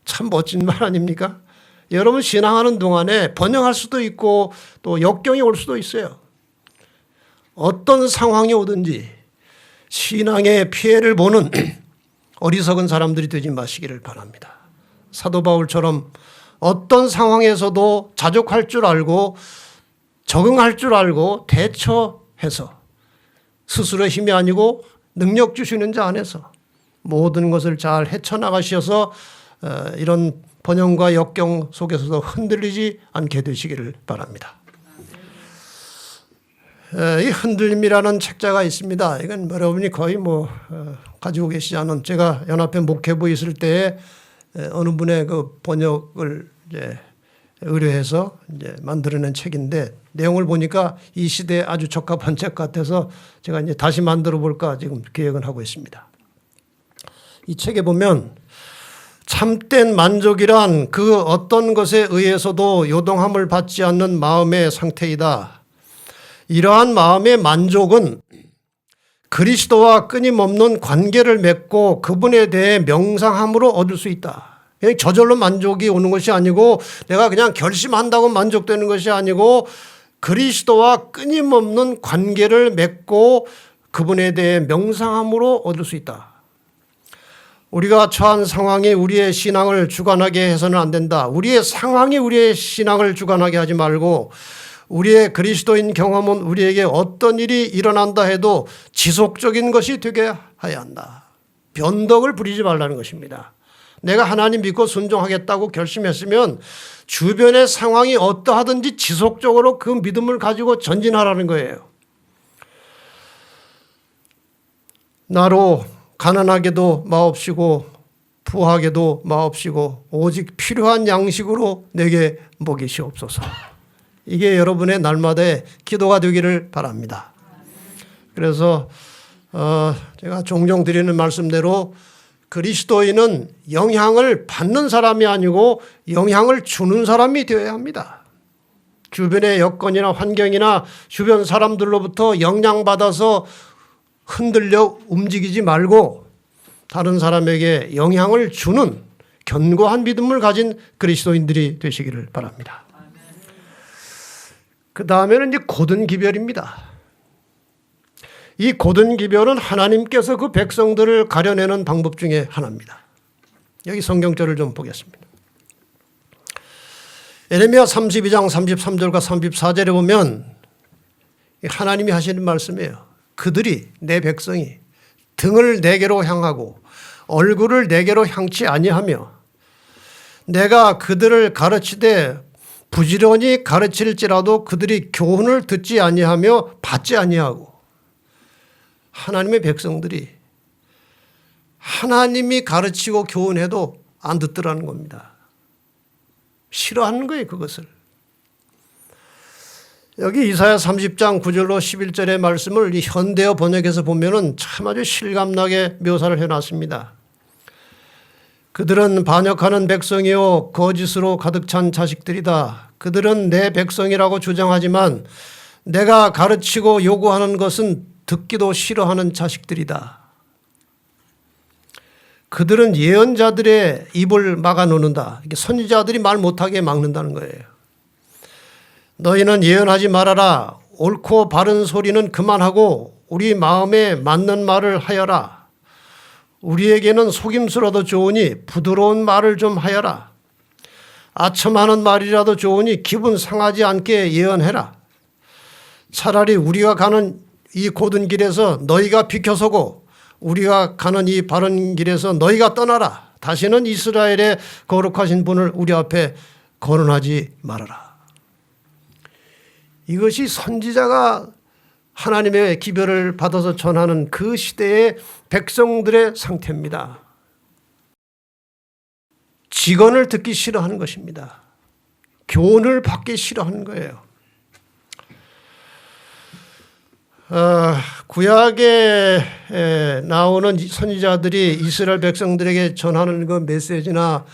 참 멋진 말 아닙니까? 여러분, 신앙하는 동안에 번영할 수도 있고 또 역경이 올 수도 있어요. 어떤 상황이 오든지 신앙의 피해를 보는 어리석은 사람들이 되지 마시기를 바랍니다. 사도 바울처럼 어떤 상황에서도 자족할 줄 알고 적응할 줄 알고 대처해서 스스로의 힘이 아니고 능력 주시는 자 안에서 모든 것을 잘 헤쳐나가셔서 이런 번영과 역경 속에서도 흔들리지 않게 되시기를 바랍니다. 이 흔들림이라는 책자가 있습니다. 이건 여러분이 거의 가지고 계시지 않은, 제가 연합회 목회부에 있을 때에 어느 분의 그 번역을 이제 의뢰해서 이제 만들어낸 책인데 내용을 보니까 이 시대에 아주 적합한 책 같아서 제가 이제 다시 만들어 볼까 지금 계획은 하고 있습니다. 이 책에 보면 참된 만족이란 그 어떤 것에 의해서도 요동함을 받지 않는 마음의 상태이다. 이러한 마음의 만족은 그리스도와 끊임없는 관계를 맺고 그분에 대해 명상함으로 얻을 수 있다. 저절로 만족이 오는 것이 아니고 내가 그냥 결심한다고 만족되는 것이 아니고 그리스도와 끊임없는 관계를 맺고 그분에 대해 명상함으로 얻을 수 있다. 우리가 처한 상황이 우리의 신앙을 주관하게 해서는 안 된다. 우리의 상황이 우리의 신앙을 주관하게 하지 말고 우리의 그리스도인 경험은 우리에게 어떤 일이 일어난다 해도 지속적인 것이 되게 해야 한다. 변덕을 부리지 말라는 것입니다. 내가 하나님 믿고 순종하겠다고 결심했으면 주변의 상황이 어떠하든지 지속적으로 그 믿음을 가지고 전진하라는 거예요. 나로 가난하게도 마옵시고 부하게도 마옵시고 오직 필요한 양식으로 내게 먹이시옵소서. 이게 여러분의 날마다의 기도가 되기를 바랍니다. 그래서 제가 종종 드리는 말씀대로 그리스도인은 영향을 받는 사람이 아니고 영향을 주는 사람이 되어야 합니다. 주변의 여건이나 환경이나 주변 사람들로부터 영향받아서 흔들려 움직이지 말고 다른 사람에게 영향을 주는 견고한 믿음을 가진 그리스도인들이 되시기를 바랍니다. 그 다음에는 이제 고든 기별입니다. 이 고든 기별은 하나님께서 그 백성들을 가려내는 방법 중에 하나입니다. 여기 성경절을 좀 보겠습니다. 예레미야 32장 33절과 34절에 보면 하나님이 하시는 말씀이에요. 그들이 내 백성이 등을 내게로 향하고 얼굴을 내게로 향치 아니하며 내가 그들을 가르치되 부지런히 가르칠지라도 그들이 교훈을 듣지 아니하며 받지 아니하고 하나님의 백성들이 하나님이 가르치고 교훈해도 안 듣더라는 겁니다. 싫어하는 거예요, 그것을. 여기 이사야 30장 9절로 11절의 말씀을 이 현대어 번역에서 보면은 참 아주 실감나게 묘사를 해놨습니다. 그들은 반역하는 백성이요 거짓으로 가득 찬 자식들이다. 그들은 내 백성이라고 주장하지만 내가 가르치고 요구하는 것은 듣기도 싫어하는 자식들이다. 그들은 예언자들의 입을 막아놓는다. 선지자들이 말 못하게 막는다는 거예요. 너희는 예언하지 말아라. 옳고 바른 소리는 그만하고 우리 마음에 맞는 말을 하여라. 우리에게는 속임수라도 좋으니 부드러운 말을 좀 하여라. 아첨하는 말이라도 좋으니 기분 상하지 않게 예언해라. 차라리 우리가 가는 이 고든 길에서 너희가 비켜서고 우리가 가는 이 바른 길에서 너희가 떠나라. 다시는 이스라엘의 거룩하신 분을 우리 앞에 거론하지 말아라. 이것이 선지자가 하나님의 기별을 받아서 전하는 그 시대의 백성들의 상태입니다. 직언을 듣기 싫어하는 것입니다. 교훈을 받기 싫어하는 거예요. 구약에 나오는 선지자들이 이스라엘 백성들에게 전하는 그 메시지나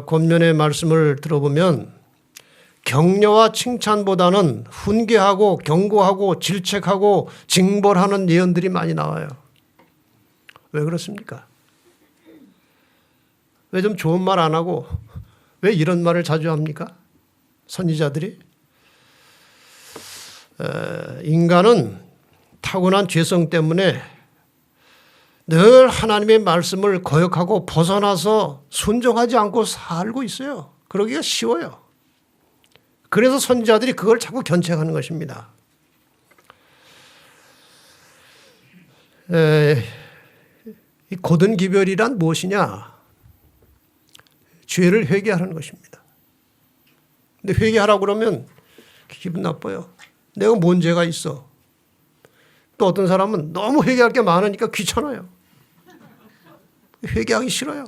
권면의 말씀을 들어보면 격려와 칭찬보다는 훈계하고 경고하고 질책하고 징벌하는 예언들이 많이 나와요. 왜 그렇습니까? 왜 좀 좋은 말 안 하고 왜 이런 말을 자주 합니까? 선지자들이? 인간은 타고난 죄성 때문에 늘 하나님의 말씀을 거역하고 벗어나서 순종하지 않고 살고 있어요. 그러기가 쉬워요. 그래서 선지자들이 그걸 자꾸 견책하는 것입니다. 이 고든 기별이란 무엇이냐? 죄를 회개하라는 것입니다. 근데 회개하라고 그러면 기분 나빠요. 내가 뭔 죄가 있어? 또 어떤 사람은 너무 회개할 게 많으니까 귀찮아요. 회개하기 싫어요.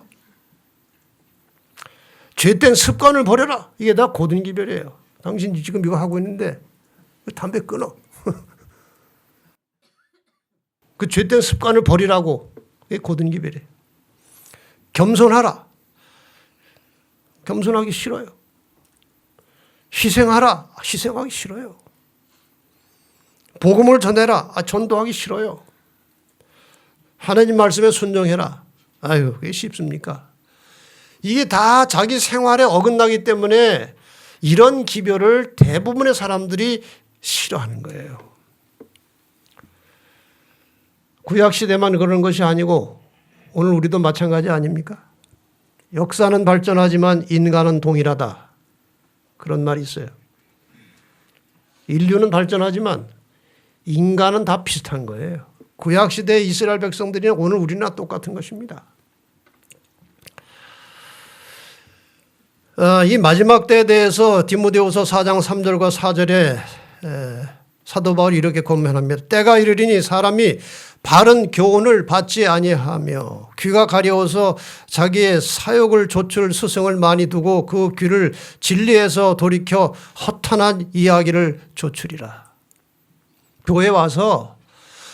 죄된 습관을 버려라. 이게 다 고든 기별이에요. 당신 지금 이거 하고 있는데 담배 끊어. 그 죄된 습관을 버리라고. 이게 고든 기별이에요. 겸손하라. 겸손하기 싫어요. 희생하라. 희생하기 싫어요. 복음을 전해라. 전도하기 싫어요. 하나님 말씀에 순종해라. 아유, 그게 쉽습니까? 이게 다 자기 생활에 어긋나기 때문에 이런 기별을 대부분의 사람들이 싫어하는 거예요. 구약시대만 그런 것이 아니고 오늘 우리도 마찬가지 아닙니까? 역사는 발전하지만 인간은 동일하다. 그런 말이 있어요. 인류는 발전하지만 인간은 다 비슷한 거예요. 구약시대의 이스라엘 백성들이 오늘 우리나 똑같은 것입니다. 이 마지막 때에 대해서 디모데후서 4장 3절과 4절에 사도 바울이 이렇게 권면합니다. 때가 이르리니 사람이 바른 교훈을 받지 아니하며 귀가 가려워서 자기의 사욕을 좇을 스승을 많이 두고 그 귀를 진리에서 돌이켜 허탄한 이야기를 좇으리라. 교회 와서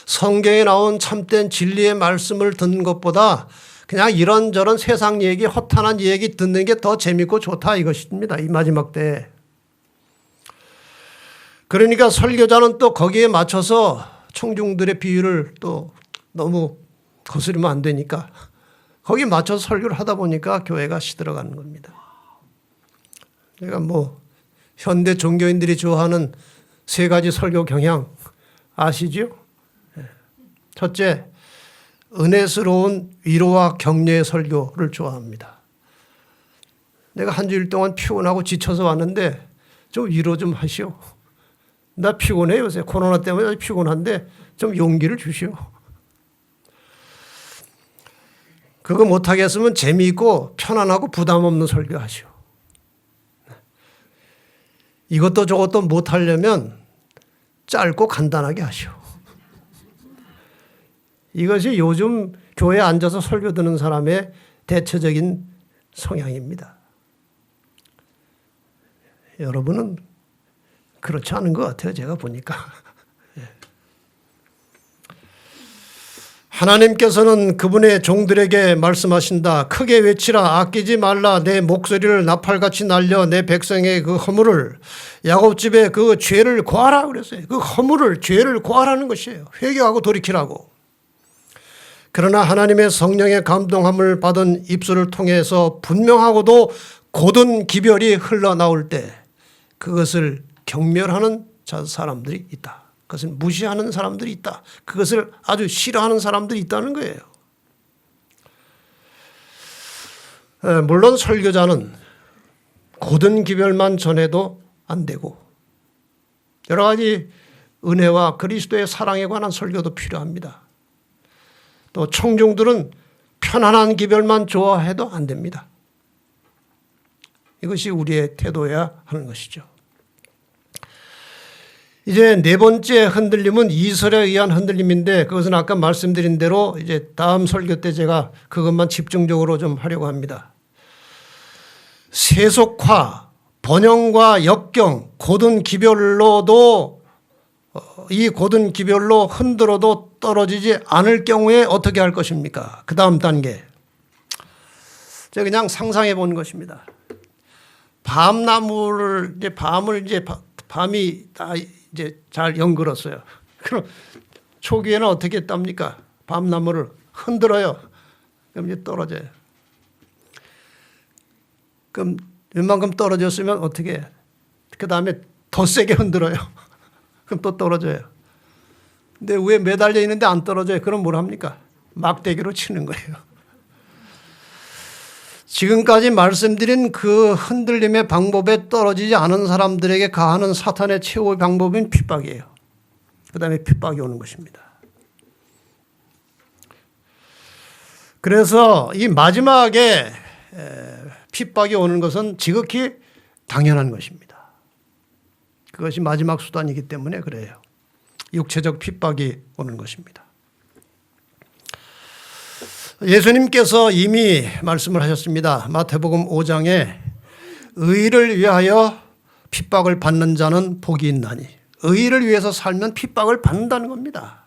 성경에 나온 참된 진리의 말씀을 듣는 것보다 그냥 이런저런 세상 얘기, 허탄한 얘기 듣는 게 더 재밌고 좋다 이것입니다. 이 마지막 때에. 그러니까 설교자는 또 거기에 맞춰서 청중들의 비유를 또 너무 거스르면 안 되니까 거기에 맞춰서 설교를 하다 보니까 교회가 시들어가는 겁니다. 그러니까 뭐 현대 종교인들이 좋아하는 세 가지 설교 경향 아시죠? 첫째, 은혜스러운 위로와 격려의 설교를 좋아합니다. 내가 한 주일 동안 피곤하고 지쳐서 왔는데 좀 위로 좀 하시오. 나 피곤해 요새 코로나 때문에 피곤한데 좀 용기를 주시오. 그거 못하겠으면 재미있고 편안하고 부담 없는 설교하시오. 이것도 저것도 못하려면 짧고 간단하게 하시오. 이것이 요즘 교회에 앉아서 설교 듣는 사람의 대체적인 성향입니다. 여러분은 그렇지 않은 것 같아요. 제가 보니까. 하나님께서는 그분의 종들에게 말씀하신다. 크게 외치라. 아끼지 말라. 내 목소리를 나팔같이 날려 내 백성의 그 허물을, 야곱집의 그 죄를 고하라 그랬어요. 그 허물을, 죄를 고하라는 것이에요. 회개하고 돌이키라고. 그러나 하나님의 성령의 감동함을 받은 입술을 통해서 분명하고도 고든 기별이 흘러나올 때 그것을 경멸하는 사람들이 있다. 그것을 무시하는 사람들이 있다. 그것을 아주 싫어하는 사람들이 있다는 거예요. 물론 설교자는 고든 기별만 전해도 안 되고 여러 가지 은혜와 그리스도의 사랑에 관한 설교도 필요합니다. 또 청중들은 편안한 기별만 좋아해도 안 됩니다. 이것이 우리의 태도여야 하는 것이죠. 이제 네 번째 흔들림은 이설에 의한 흔들림인데 그것은 아까 말씀드린 대로 이제 다음 설교 때 제가 그것만 집중적으로 좀 하려고 합니다. 세속화, 번영과 역경, 고든 기별로도 이 고든 기별로 흔들어도 떨어지지 않을 경우에 어떻게 할 것입니까? 그 다음 단계. 제가 그냥 상상해 본 것입니다. 밤나무를 밤이 다 이제 잘 연글었어요. 그럼 초기에는 어떻게 했답니까? 밤나무를 흔들어요. 그럼 이제 떨어져요. 그럼 웬만큼 떨어졌으면 어떻게 해요? 그 다음에 더 세게 흔들어요. 그럼 또 떨어져요. 근데 위에 매달려 있는데 안 떨어져요. 그럼 뭘 합니까? 막대기로 치는 거예요. 지금까지 말씀드린 그 흔들림의 방법에 떨어지지 않은 사람들에게 가하는 사탄의 최후의 방법은 핍박이에요. 그 다음에 핍박이 오는 것입니다. 그래서 이 마지막에 핍박이 오는 것은 지극히 당연한 것입니다. 그것이 마지막 수단이기 때문에 그래요. 육체적 핍박이 오는 것입니다. 예수님께서 이미 말씀을 하셨습니다. 마태복음 5장에 의를 위하여 핍박을 받는 자는 복이 있나니, 의를 위해서 살면 핍박을 받는다는 겁니다.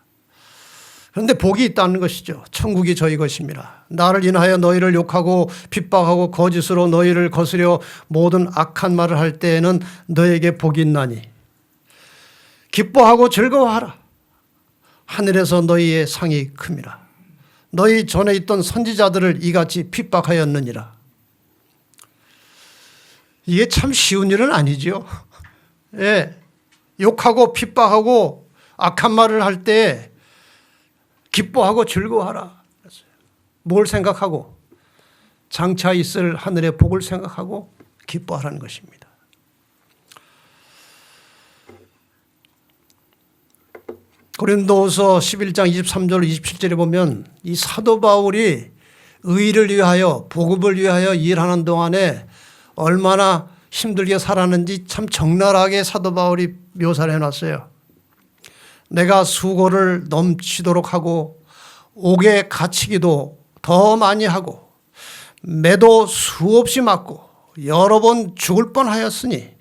그런데 복이 있다는 것이죠. 천국이 저희 것입니다. 나를 인하여 너희를 욕하고 핍박하고 거짓으로 너희를 거스려 모든 악한 말을 할 때에는 너에게 복이 있나니 기뻐하고 즐거워하라. 하늘에서 너희의 상이 큼이라. 너희 전에 있던 선지자들을 이같이 핍박하였느니라. 이게 참 쉬운 일은 아니죠. 예, 욕하고 핍박하고 악한 말을 할 때 기뻐하고 즐거워하라. 뭘 생각하고? 장차 있을 하늘의 복을 생각하고 기뻐하라는 것입니다. 고린도후서 11장 23절 27절에 보면 이 사도 바울이 의를 위하여 복음을 위하여 일하는 동안에 얼마나 힘들게 살았는지 참 적나라하게 사도 바울이 묘사를 해놨어요. 내가 수고를 넘치도록 하고 옥에 갇히기도 더 많이 하고 매도 수없이 맞고 여러 번 죽을 뻔하였으니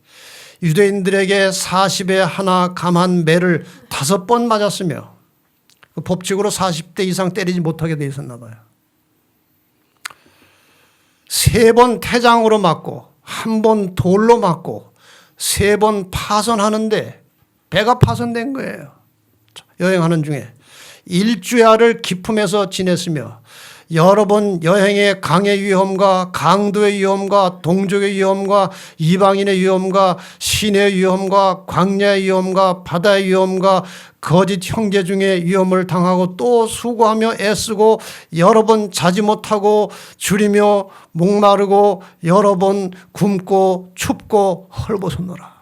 유대인들에게 40에 하나 감한 매를 5번 맞았으며 그 법칙으로 40대 이상 때리지 못하게 돼 있었나 봐요. 3번 태장으로 맞고 1번 돌로 맞고 3번 파선하는데 배가 파선된 거예요. 여행하는 중에 일주야를 기품에서 지냈으며 여러 번 여행의 강의 위험과 강도의 위험과 동족의 위험과 이방인의 위험과 시내의 위험과 광야의 위험과 바다의 위험과 거짓 형제 중에 위험을 당하고 또 수고하며 애쓰고 여러 번 자지 못하고 줄이며 목마르고 여러 번 굶고 춥고 헐벗었노라.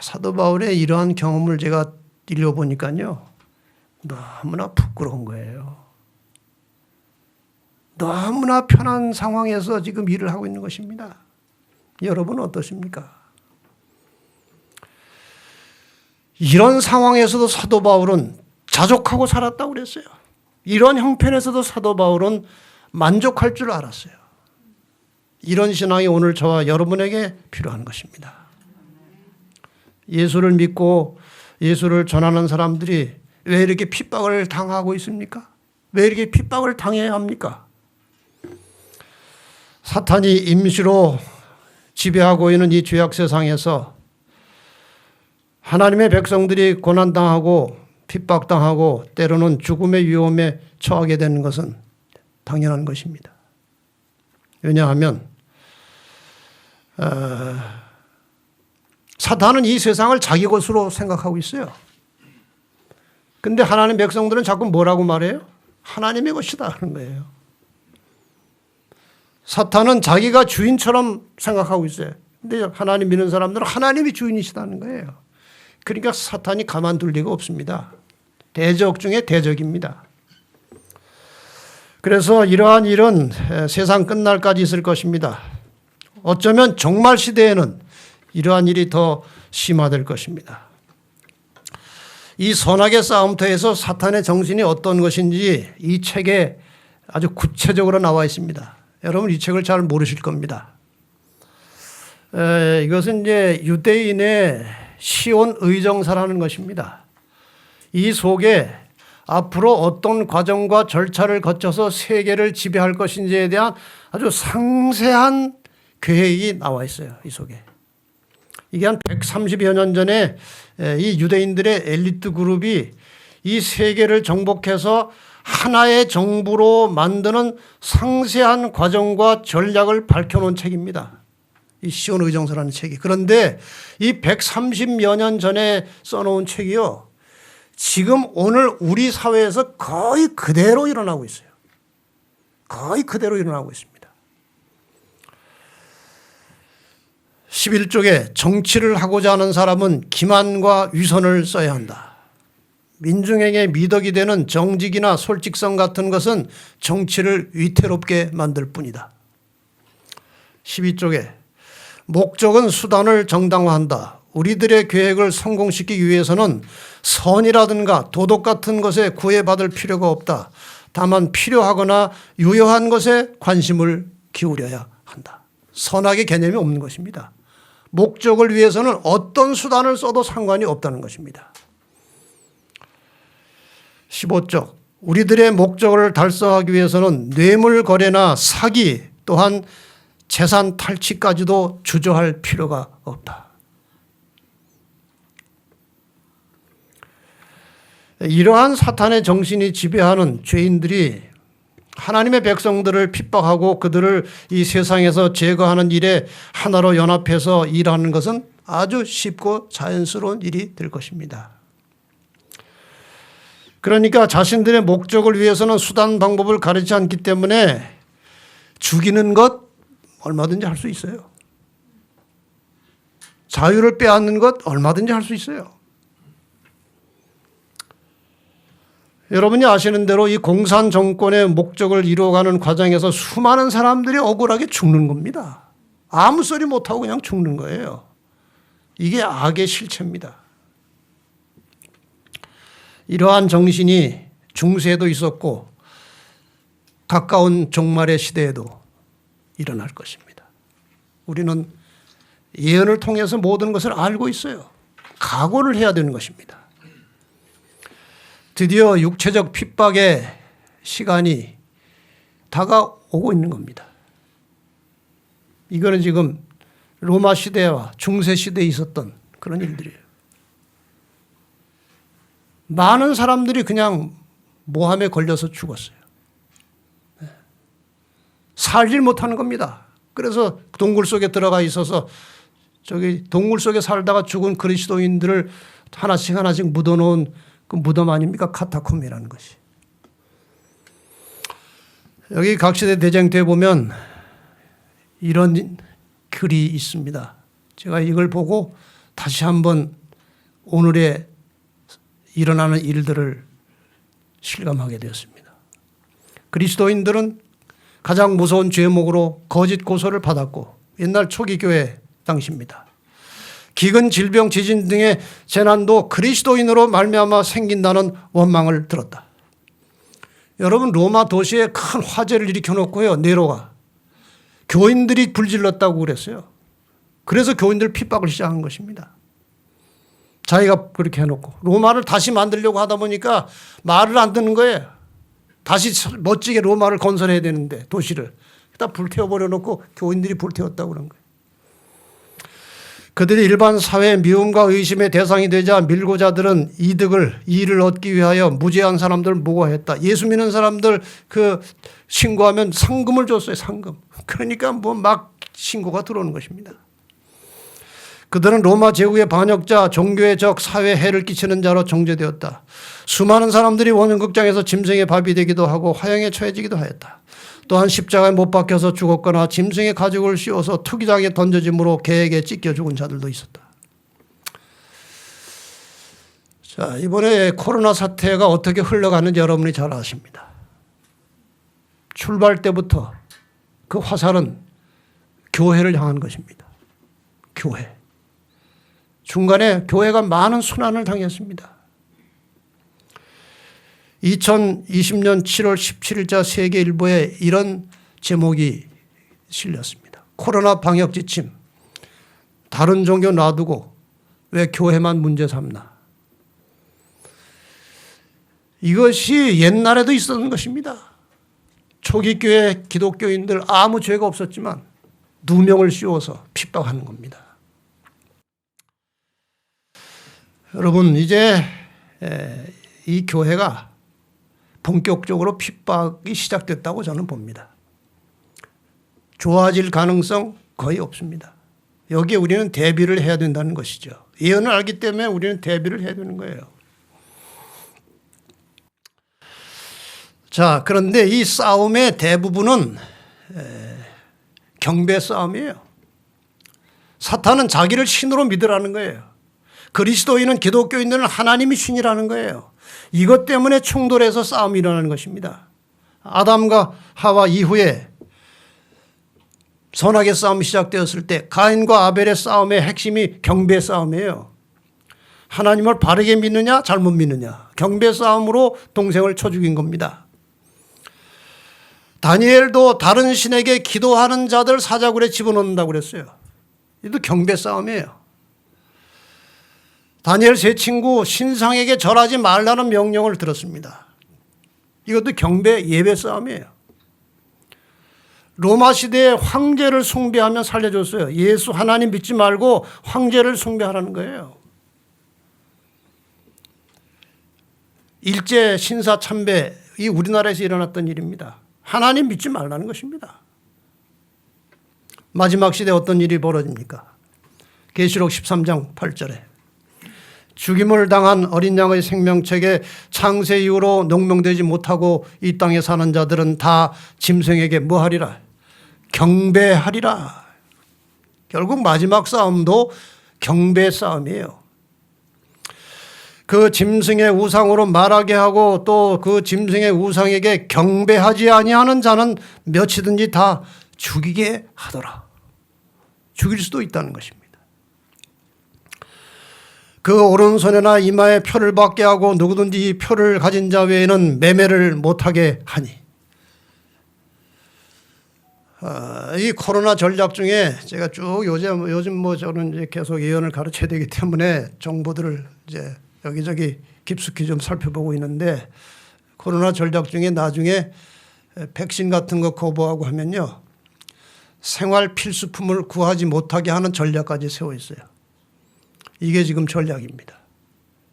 사도 바울의 이러한 경험을 제가 읽어보니까요, 너무나 부끄러운 거예요. 너무나 편한 상황에서 지금 일을 하고 있는 것입니다. 여러분은 어떠십니까? 이런 상황에서도 사도 바울은 자족하고 살았다고 그랬어요. 이런 형편에서도 사도 바울은 만족할 줄 알았어요. 이런 신앙이 오늘 저와 여러분에게 필요한 것입니다. 예수를 믿고 예수를 전하는 사람들이 왜 이렇게 핍박을 당하고 있습니까? 왜 이렇게 핍박을 당해야 합니까? 사탄이 임시로 지배하고 있는 이 죄악 세상에서 하나님의 백성들이 고난당하고 핍박당하고 때로는 죽음의 위험에 처하게 되는 것은 당연한 것입니다. 왜냐하면 사탄은 이 세상을 자기 것으로 생각하고 있어요. 근데 하나님 백성들은 자꾸 뭐라고 말해요? 하나님의 것이다 하는 거예요. 사탄은 자기가 주인처럼 생각하고 있어요. 근데 하나님 믿는 사람들은 하나님이 주인이시다는 거예요. 그러니까 사탄이 가만둘 리가 없습니다. 대적 중에 대적입니다. 그래서 이러한 일은 세상 끝날까지 있을 것입니다. 어쩌면 종말 시대에는 이러한 일이 더 심화될 것입니다. 이 선악의 싸움터에서 사탄의 정신이 어떤 것인지 이 책에 아주 구체적으로 나와 있습니다. 여러분 이 책을 잘 모르실 겁니다. 이것은 이제 유대인의 시온 의정사라는 것입니다. 이 속에 앞으로 어떤 과정과 절차를 거쳐서 세계를 지배할 것인지에 대한 아주 상세한 계획이 나와 있어요. 이 속에. 이게 한 130여 년 전에 이 유대인들의 엘리트 그룹이 이 세계를 정복해서 하나의 정부로 만드는 상세한 과정과 전략을 밝혀놓은 책입니다. 이 시온 의정서라는 책이. 그런데 이 130여 년 전에 써놓은 책이요, 지금 오늘 우리 사회에서 거의 그대로 일어나고 있어요. 거의 그대로 일어나고 있습니다. 11쪽에 정치를 하고자 하는 사람은 기만과 위선을 써야 한다. 민중에게 미덕이 되는 정직이나 솔직성 같은 것은 정치를 위태롭게 만들 뿐이다. 12쪽에 목적은 수단을 정당화한다. 우리들의 계획을 성공시키기 위해서는 선이라든가 도덕 같은 것에 구애받을 필요가 없다. 다만 필요하거나 유효한 것에 관심을 기울여야 한다. 선악의 개념이 없는 것입니다. 목적을 위해서는 어떤 수단을 써도 상관이 없다는 것입니다. 15쪽, 우리들의 목적을 달성하기 위해서는 뇌물 거래나 사기 또한 재산 탈취까지도 주저할 필요가 없다. 이러한 사탄의 정신이 지배하는 죄인들이 하나님의 백성들을 핍박하고 그들을 이 세상에서 제거하는 일에 하나로 연합해서 일하는 것은 아주 쉽고 자연스러운 일이 될 것입니다. 그러니까 자신들의 목적을 위해서는 수단 방법을 가리지 않기 때문에 죽이는 것 얼마든지 할 수 있어요. 자유를 빼앗는 것 얼마든지 할 수 있어요. 여러분이 아시는 대로 이 공산 정권의 목적을 이루어가는 과정에서 수많은 사람들이 억울하게 죽는 겁니다. 아무 소리 못하고 그냥 죽는 거예요. 이게 악의 실체입니다. 이러한 정신이 중세에도 있었고 가까운 종말의 시대에도 일어날 것입니다. 우리는 예언을 통해서 모든 것을 알고 있어요. 각오를 해야 되는 것입니다. 드디어 육체적 핍박의 시간이 다가오고 있는 겁니다. 이거는 지금 로마 시대와 중세 시대에 있었던 그런 일들이에요. 많은 사람들이 그냥 모함에 걸려서 죽었어요. 살질 못하는 겁니다. 그래서 동굴 속에 들어가 있어서 저기 동굴 속에 살다가 죽은 그리스도인들을 하나씩 하나씩 묻어놓은 그 무덤 아닙니까? 카타콤이라는 것이. 여기 각시대 대쟁터에 보면 이런 글이 있습니다. 제가 이걸 보고 다시 한번 오늘의 일어나는 일들을 실감하게 되었습니다. 그리스도인들은 가장 무서운 죄목으로 거짓 고소를 받았고, 옛날 초기 교회 당시입니다. 기근, 질병, 지진 등의 재난도 그리스도인으로 말미암아 생긴다는 원망을 들었다. 여러분, 로마 도시에 큰 화재를 일으켜놓고요, 네로가 교인들이 불질렀다고 그랬어요. 그래서 교인들 핍박을 시작한 것입니다. 자기가 그렇게 해놓고 로마를 다시 만들려고 하다 보니까 말을 안 듣는 거예요. 다시 멋지게 로마를 건설해야 되는데 도시를 다 불태워버려 놓고 교인들이 불태웠다고 그런 거예요. 그들이 일반 사회의 미움과 의심의 대상이 되자 밀고자들은 이의를 얻기 위하여 무죄한 사람들을 모호했다. 예수 믿는 사람들 그 신고하면 상금을 줬어요. 상금. 그러니까 뭐 막 신고가 들어오는 것입니다. 그들은 로마 제국의 반역자, 종교의 적, 사회에 해를 끼치는 자로 정죄되었다. 수많은 사람들이 원형극장에서 짐승의 밥이 되기도 하고 화형에 처해지기도 하였다. 또한 십자가에 못 박혀서 죽었거나 짐승의 가죽을 씌워서 투기장에 던져짐으로 개에게 찢겨 죽은 자들도 있었다. 자, 이번에 코로나 사태가 어떻게 흘러가는지 여러분이 잘 아십니다. 출발 때부터 그 화살은 교회를 향한 것입니다. 교회. 중간에 교회가 많은 순환을 당했습니다. 2020년 7월 17일자 세계일보에 이런 제목이 실렸습니다. 코로나 방역 지침. 다른 종교 놔두고 왜 교회만 문제 삼나. 이것이 옛날에도 있었던 것입니다. 초기 교회 기독교인들 아무 죄가 없었지만 누명을 씌워서 핍박하는 겁니다. 여러분, 이제 이 교회가 본격적으로 핍박이 시작됐다고 저는 봅니다. 좋아질 가능성 거의 없습니다. 여기에 우리는 대비를 해야 된다는 것이죠. 예언을 알기 때문에 우리는 대비를 해야 되는 거예요. 자, 그런데 이 싸움의 대부분은 경배 싸움이에요. 사탄은 자기를 신으로 믿으라는 거예요. 그리스도인은 기독교인들은 하나님이 신이라는 거예요. 이것 때문에 충돌해서 싸움이 일어나는 것입니다. 아담과 하와 이후에 선악의 싸움이 시작되었을 때 가인과 아벨의 싸움의 핵심이 경배 싸움이에요. 하나님을 바르게 믿느냐 잘못 믿느냐. 경배 싸움으로 동생을 쳐 죽인 겁니다. 다니엘도 다른 신에게 기도하는 자들 사자굴에 집어넣는다고 그랬어요. 이것도 경배 싸움이에요. 다니엘 세 친구 신상에게 절하지 말라는 명령을 들었습니다. 이것도 경배 예배 싸움이에요. 로마 시대에 황제를 숭배하면 살려줬어요. 예수 하나님 믿지 말고 황제를 숭배하라는 거예요. 일제 신사 참배, 이 우리나라에서 일어났던 일입니다. 하나님 믿지 말라는 것입니다. 마지막 시대에 어떤 일이 벌어집니까? 계시록 13장 8절에 죽임을 당한 어린 양의 생명책에 창세 이후로 농명되지 못하고 이 땅에 사는 자들은 다 짐승에게 뭐하리라? 경배하리라. 결국 마지막 싸움도 경배 싸움이에요. 그 짐승의 우상으로 말하게 하고 또 그 짐승의 우상에게 경배하지 아니하는 자는 몇이든지 다 죽이게 하더라. 죽일 수도 있다는 것입니다. 그 오른손에나 이마에 표를 받게 하고 누구든지 이 표를 가진 자 외에는 매매를 못하게 하니. 이 코로나 전략 중에 제가 쭉 요즘 뭐 저는 이제 계속 예언을 가르쳐야 되기 때문에 정보들을 이제 여기저기 깊숙이 좀 살펴보고 있는데, 코로나 전략 중에 나중에 백신 같은 거 거부하고 하면요, 생활 필수품을 구하지 못하게 하는 전략까지 세워 있어요. 이게 지금 전략입니다.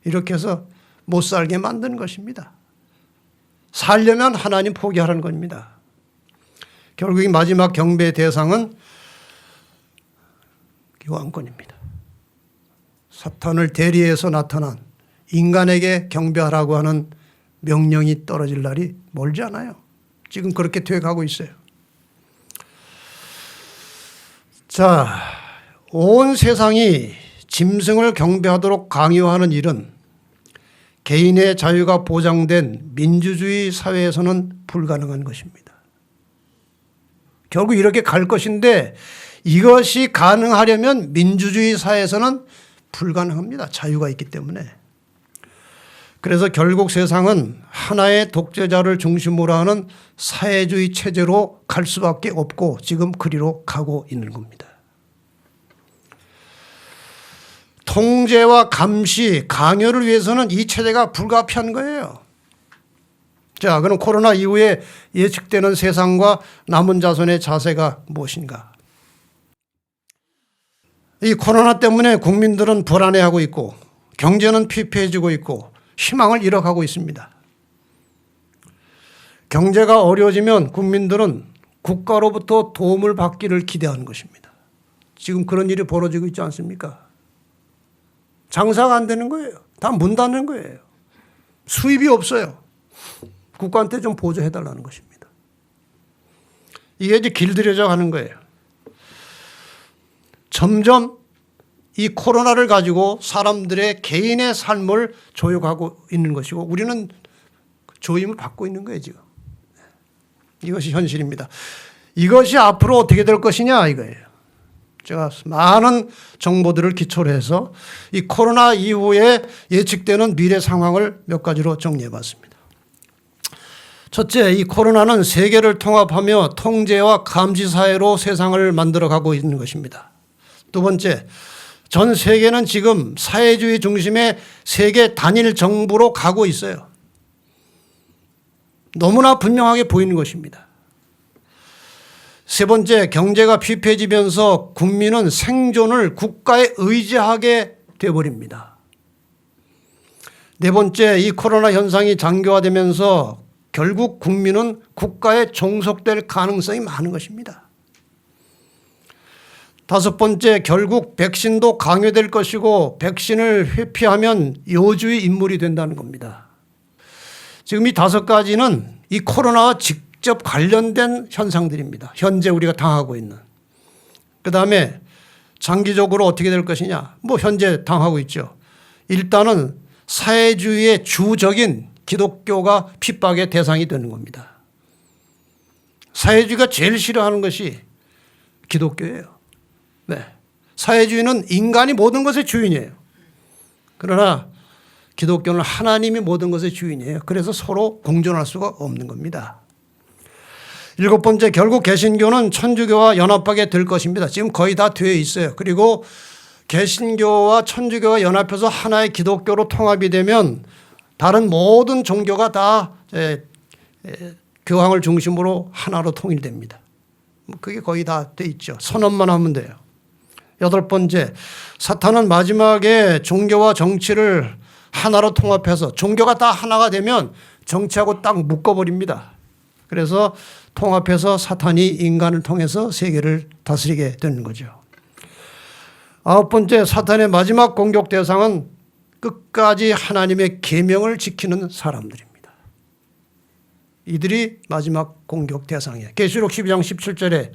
이렇게 해서 못 살게 만드는 것입니다. 살려면 하나님 포기하라는 겁니다. 결국 이 마지막 경배의 대상은 교황권입니다. 사탄을 대리해서 나타난 인간에게 경배하라고 하는 명령이 떨어질 날이 멀지 않아요. 지금 그렇게 되어가고 있어요. 자, 온 세상이 짐승을 경배하도록 강요하는 일은 개인의 자유가 보장된 민주주의 사회에서는 불가능한 것입니다. 결국 이렇게 갈 것인데 이것이 가능하려면 민주주의 사회에서는 불가능합니다. 자유가 있기 때문에. 그래서 결국 세상은 하나의 독재자를 중심으로 하는 사회주의 체제로 갈 수밖에 없고 지금 그리로 가고 있는 겁니다. 통제와 감시, 강요를 위해서는 이 체제가 불가피한 거예요. 자, 그럼 코로나 이후에 예측되는 세상과 남은 자손의 자세가 무엇인가? 이 코로나 때문에 국민들은 불안해하고 있고 경제는 피폐해지고 있고 희망을 잃어가고 있습니다. 경제가 어려워지면 국민들은 국가로부터 도움을 받기를 기대하는 것입니다. 지금 그런 일이 벌어지고 있지 않습니까? 장사가 안 되는 거예요. 다 문 닫는 거예요. 수입이 없어요. 국가한테 좀 보조해달라는 것입니다. 이게 이제 길들여져 가는 거예요. 점점 이 코로나를 가지고 사람들의 개인의 삶을 조여가고 있는 것이고 우리는 조임을 받고 있는 거예요, 지금. 이것이 현실입니다. 이것이 앞으로 어떻게 될 것이냐 이거예요. 제가 많은 정보들을 기초로 해서 이 코로나 이후에 예측되는 미래 상황을 몇 가지로 정리해 봤습니다. 첫째, 이 코로나는 세계를 통합하며 통제와 감시 사회로 세상을 만들어가고 있는 것입니다. 두 번째, 전 세계는 지금 사회주의 중심의 세계 단일 정부로 가고 있어요. 너무나 분명하게 보이는 것입니다. 세 번째, 경제가 피폐해지면서 국민은 생존을 국가에 의지하게 되어버립니다. 네 번째, 이 코로나 현상이 장기화되면서 결국 국민은 국가에 종속될 가능성이 많은 것입니다. 다섯 번째, 결국 백신도 강요될 것이고 백신을 회피하면 요주의 인물이 된다는 겁니다. 지금 이 다섯 가지는 이 코로나와 직접 관련된 현상들입니다. 현재 우리가 당하고 있는. 그다음에 장기적으로 어떻게 될 것이냐. 뭐 현재 당하고 있죠. 일단은 사회주의의 주적인 기독교가 핍박의 대상이 되는 겁니다. 사회주의가 제일 싫어하는 것이 기독교예요. 네. 사회주의는 인간이 모든 것의 주인이에요. 그러나 기독교는 하나님이 모든 것의 주인이에요. 그래서 서로 공존할 수가 없는 겁니다. 일곱 번째, 결국 개신교는 천주교와 연합하게 될 것입니다. 지금 거의 다 되어 있어요. 그리고 개신교와 천주교가 연합해서 하나의 기독교로 통합이 되면 다른 모든 종교가 다 교황을 중심으로 하나로 통일됩니다. 그게 거의 다 돼 있죠. 선언만 하면 돼요. 여덟 번째, 사탄은 마지막에 종교와 정치를 하나로 통합해서 종교가 다 하나가 되면 정치하고 딱 묶어버립니다. 그래서 통합해서 사탄이 인간을 통해서 세계를 다스리게 되는 거죠. 아홉 번째, 사탄의 마지막 공격 대상은 끝까지 하나님의 계명을 지키는 사람들입니다. 이들이 마지막 공격 대상이에요. 계시록 12장 17절에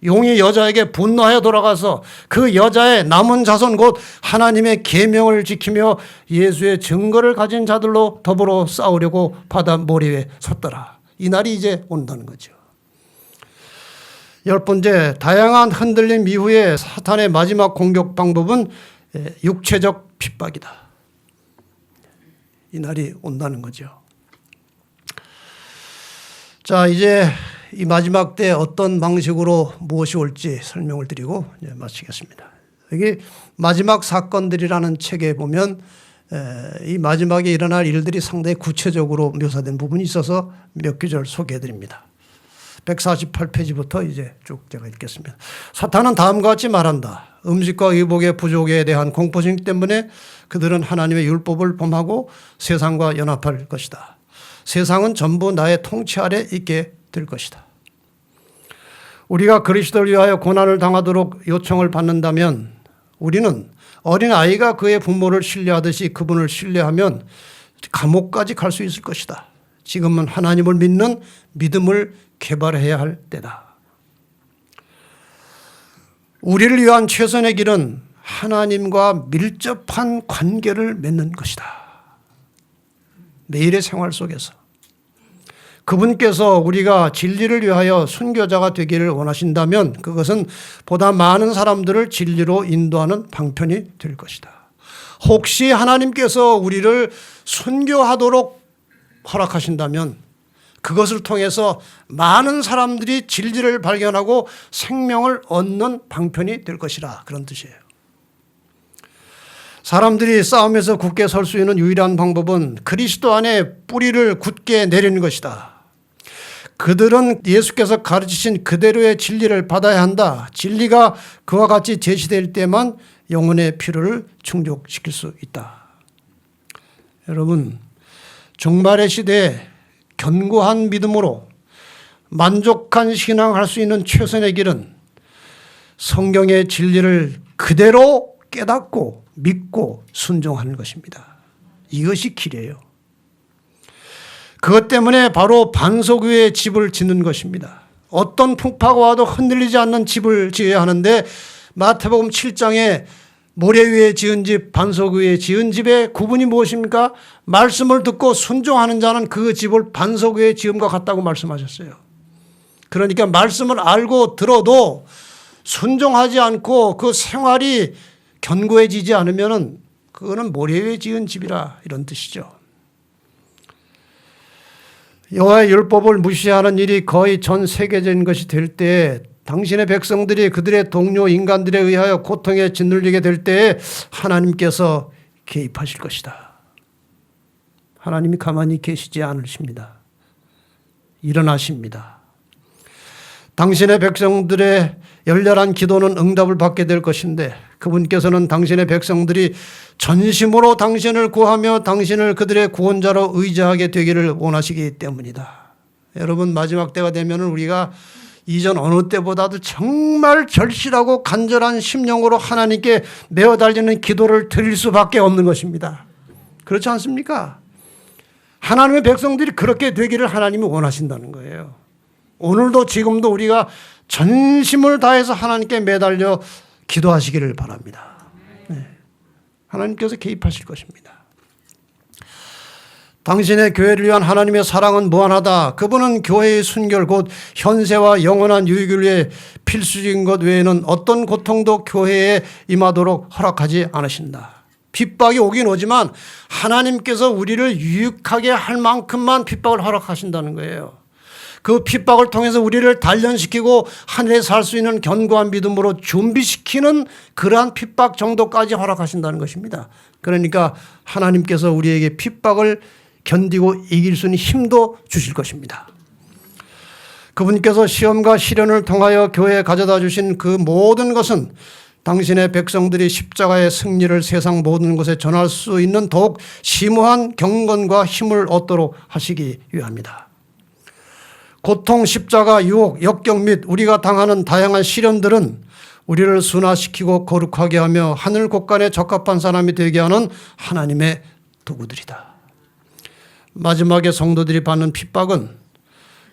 용이 여자에게 분노하여 돌아가서 그 여자의 남은 자손 곧 하나님의 계명을 지키며 예수의 증거를 가진 자들로 더불어 싸우려고 바다 모래 위에 섰더라. 이 날이 이제 온다는 거죠. 열 번째, 다양한 흔들림 이후에 사탄의 마지막 공격 방법은 육체적 핍박이다. 이 날이 온다는 거죠. 자, 이제 이 마지막 때 어떤 방식으로 무엇이 올지 설명을 드리고 이제 마치겠습니다. 여기 마지막 사건들이라는 책에 보면 이 마지막에 일어날 일들이 상당히 구체적으로 묘사된 부분이 있어서 몇 구절 소개해 드립니다. 148페이지부터 이제 쭉 제가 읽겠습니다. 사탄은 다음과 같이 말한다. 음식과 의복의 부족에 대한 공포심 때문에 그들은 하나님의 율법을 범하고 세상과 연합할 것이다. 세상은 전부 나의 통치 아래 있게 될 것이다. 우리가 그리스도를 위하여 고난을 당하도록 요청을 받는다면 우리는 어린아이가 그의 부모를 신뢰하듯이 그분을 신뢰하면 감옥까지 갈 수 있을 것이다. 지금은 하나님을 믿는 믿음을 개발해야 할 때다. 우리를 위한 최선의 길은 하나님과 밀접한 관계를 맺는 것이다. 매일의 생활 속에서 그분께서 우리가 진리를 위하여 순교자가 되기를 원하신다면 그것은 보다 많은 사람들을 진리로 인도하는 방편이 될 것이다. 혹시 하나님께서 우리를 순교하도록 허락하신다면 그것을 통해서 많은 사람들이 진리를 발견하고 생명을 얻는 방편이 될 것이라, 그런 뜻이에요. 사람들이 싸움에서 굳게 설 수 있는 유일한 방법은 그리스도 안에 뿌리를 굳게 내리는 것이다. 그들은 예수께서 가르치신 그대로의 진리를 받아야 한다. 진리가 그와 같이 제시될 때만 영혼의 필요를 충족시킬 수 있다. 여러분, 종말의 시대에 견고한 믿음으로 만족한 신앙할 수 있는 최선의 길은 성경의 진리를 그대로 깨닫고 믿고 순종하는 것입니다. 이것이 길이에요. 그것 때문에 바로 반석 위에 집을 짓는 것입니다. 어떤 풍파가 와도 흔들리지 않는 집을 지어야 하는데 마태복음 7장에 모래 위에 지은 집, 반석 위에 지은 집의 구분이 무엇입니까? 말씀을 듣고 순종하는 자는 그 집을 반석 위에 지음과 같다고 말씀하셨어요. 그러니까 말씀을 알고 들어도 순종하지 않고 그 생활이 견고해지지 않으면 그거는 모래 위에 지은 집이라, 이런 뜻이죠. 여호와의 율법을 무시하는 일이 거의 전 세계적인 것이 될 때, 당신의 백성들이 그들의 동료 인간들에 의하여 고통에 짓눌리게 될 때에 하나님께서 개입하실 것이다. 하나님이 가만히 계시지 않으십니다. 일어나십니다. 당신의 백성들의 열렬한 기도는 응답을 받게 될 것인데 그분께서는 당신의 백성들이 전심으로 당신을 구하며 당신을 그들의 구원자로 의지하게 되기를 원하시기 때문이다. 여러분, 마지막 때가 되면 우리가 이전 어느 때보다도 정말 절실하고 간절한 심령으로 하나님께 메어 달리는 기도를 드릴 수밖에 없는 것입니다. 그렇지 않습니까? 하나님의 백성들이 그렇게 되기를 하나님이 원하신다는 거예요. 오늘도 지금도 우리가 전심을 다해서 하나님께 매달려 기도하시기를 바랍니다. 네. 하나님께서 개입하실 것입니다. 당신의 교회를 위한 하나님의 사랑은 무한하다. 그분은 교회의 순결 곧 현세와 영원한 유익을 위해 필수적인 것 외에는 어떤 고통도 교회에 임하도록 허락하지 않으신다. 핍박이 오긴 오지만 하나님께서 우리를 유익하게 할 만큼만 핍박을 허락하신다는 거예요. 그 핍박을 통해서 우리를 단련시키고 하늘에 살 수 있는 견고한 믿음으로 준비시키는 그러한 핍박 정도까지 허락하신다는 것입니다. 그러니까 하나님께서 우리에게 핍박을 견디고 이길 수 있는 힘도 주실 것입니다. 그분께서 시험과 시련을 통하여 교회에 가져다 주신 그 모든 것은 당신의 백성들이 십자가의 승리를 세상 모든 곳에 전할 수 있는 더욱 심오한 경건과 힘을 얻도록 하시기 위함이다. 고통, 십자가, 유혹, 역경 및 우리가 당하는 다양한 시련들은 우리를 순화시키고 거룩하게 하며 하늘 곳간에 적합한 사람이 되게 하는 하나님의 도구들이다. 마지막에 성도들이 받는 핍박은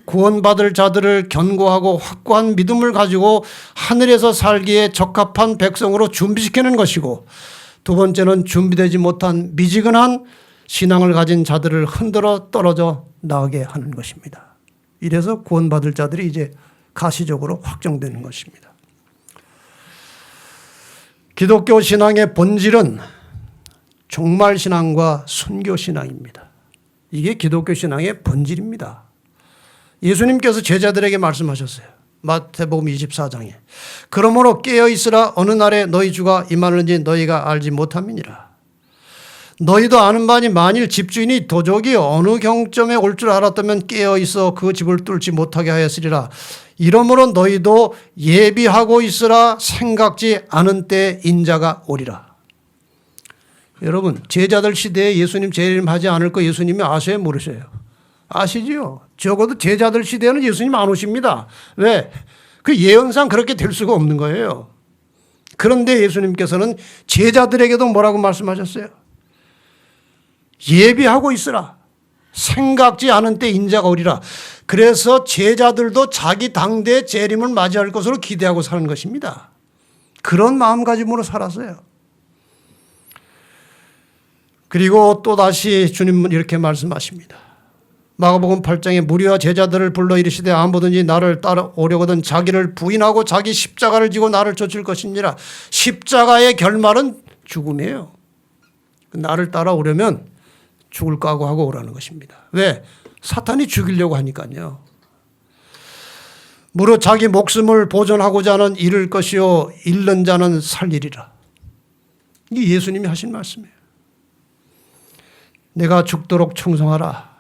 구원받을 자들을 견고하고 확고한 믿음을 가지고 하늘에서 살기에 적합한 백성으로 준비시키는 것이고, 두 번째는 준비되지 못한 미지근한 신앙을 가진 자들을 흔들어 떨어져 나가게 하는 것입니다. 이래서 구원받을 자들이 이제 가시적으로 확정되는 것입니다. 기독교 신앙의 본질은 종말신앙과 순교신앙입니다. 이게 기독교 신앙의 본질입니다. 예수님께서 제자들에게 말씀하셨어요. 마태복음 24장에 그러므로 깨어있으라. 어느 날에 너희 주가 임하는지 너희가 알지 못함이니라. 너희도 아는 바니 만일 집주인이 도적이 어느 경점에 올 줄 알았다면 깨어있어 그 집을 뚫지 못하게 하였으리라. 이러므로 너희도 예비하고 있으라. 생각지 않은 때에 인자가 오리라. 여러분, 제자들 시대에 예수님 재림하지 않을 거 예수님이 아셔야 모르셔요? 아시지요? 적어도 제자들 시대에는 예수님 안 오십니다. 왜? 그 예언상 그렇게 될 수가 없는 거예요. 그런데 예수님께서는 제자들에게도 뭐라고 말씀하셨어요? 예비하고 있으라. 생각지 않은 때 인자가 오리라. 그래서 제자들도 자기 당대 재림을 맞이할 것으로 기대하고 사는 것입니다. 그런 마음가짐으로 살았어요. 그리고 또다시 주님은 이렇게 말씀하십니다. 마가복음 8장에 무리와 제자들을 불러 이르시되 아무든지 나를 따라오려거든 자기를 부인하고 자기 십자가를 지고 나를 쫓을 것이니라. 십자가의 결말은 죽음이에요. 나를 따라오려면 죽을 각오하고 오라는 것입니다. 왜? 사탄이 죽이려고 하니까요. 무릇 자기 목숨을 보존하고자 하는 잃을 것이요 잃는 자는 살리리라. 이게 예수님이 하신 말씀이에요. 내가 죽도록 충성하라.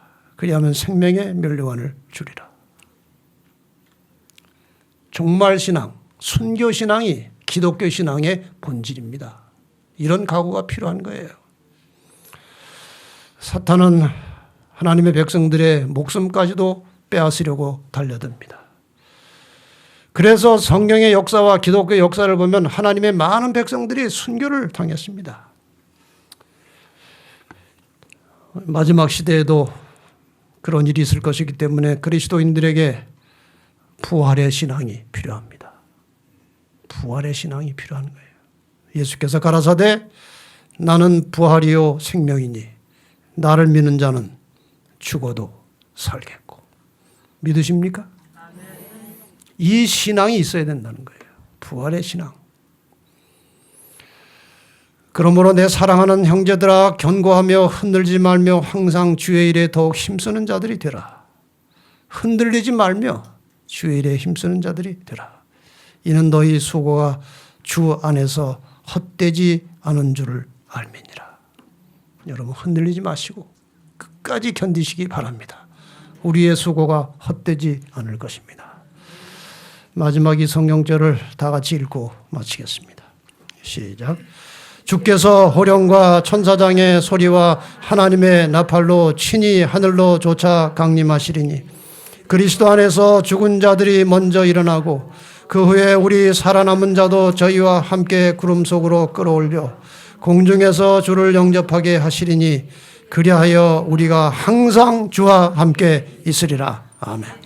그리하면 생명의 면류관을 주리라. 종말신앙, 순교신앙이 기독교 신앙의 본질입니다. 이런 각오가 필요한 거예요. 사탄은 하나님의 백성들의 목숨까지도 빼앗으려고 달려듭니다. 그래서 성경의 역사와 기독교 역사를 보면 하나님의 많은 백성들이 순교를 당했습니다. 마지막 시대에도 그런 일이 있을 것이기 때문에 그리스도인들에게 부활의 신앙이 필요합니다. 부활의 신앙이 필요한 거예요. 예수께서 가라사대 나는 부활이요 생명이니 나를 믿는 자는 죽어도 살겠고. 믿으십니까? 이 신앙이 있어야 된다는 거예요. 부활의 신앙. 그러므로 내 사랑하는 형제들아 견고하며 흔들지 말며 항상 주의 일에 더욱 힘쓰는 자들이 되라. 흔들리지 말며 주의 일에 힘쓰는 자들이 되라. 이는 너희 수고가 주 안에서 헛되지 않은 줄을 알미니라. 여러분 흔들리지 마시고 끝까지 견디시기 바랍니다. 우리의 수고가 헛되지 않을 것입니다. 마지막 이 성경절을 다 같이 읽고 마치겠습니다. 시작. 주께서 호령과 천사장의 소리와 하나님의 나팔로 친히 하늘로 쫓아 강림하시리니 그리스도 안에서 죽은 자들이 먼저 일어나고 그 후에 우리 살아남은 자도 저희와 함께 구름 속으로 끌어올려 공중에서 주를 영접하게 하시리니 그리하여 우리가 항상 주와 함께 있으리라. 아멘.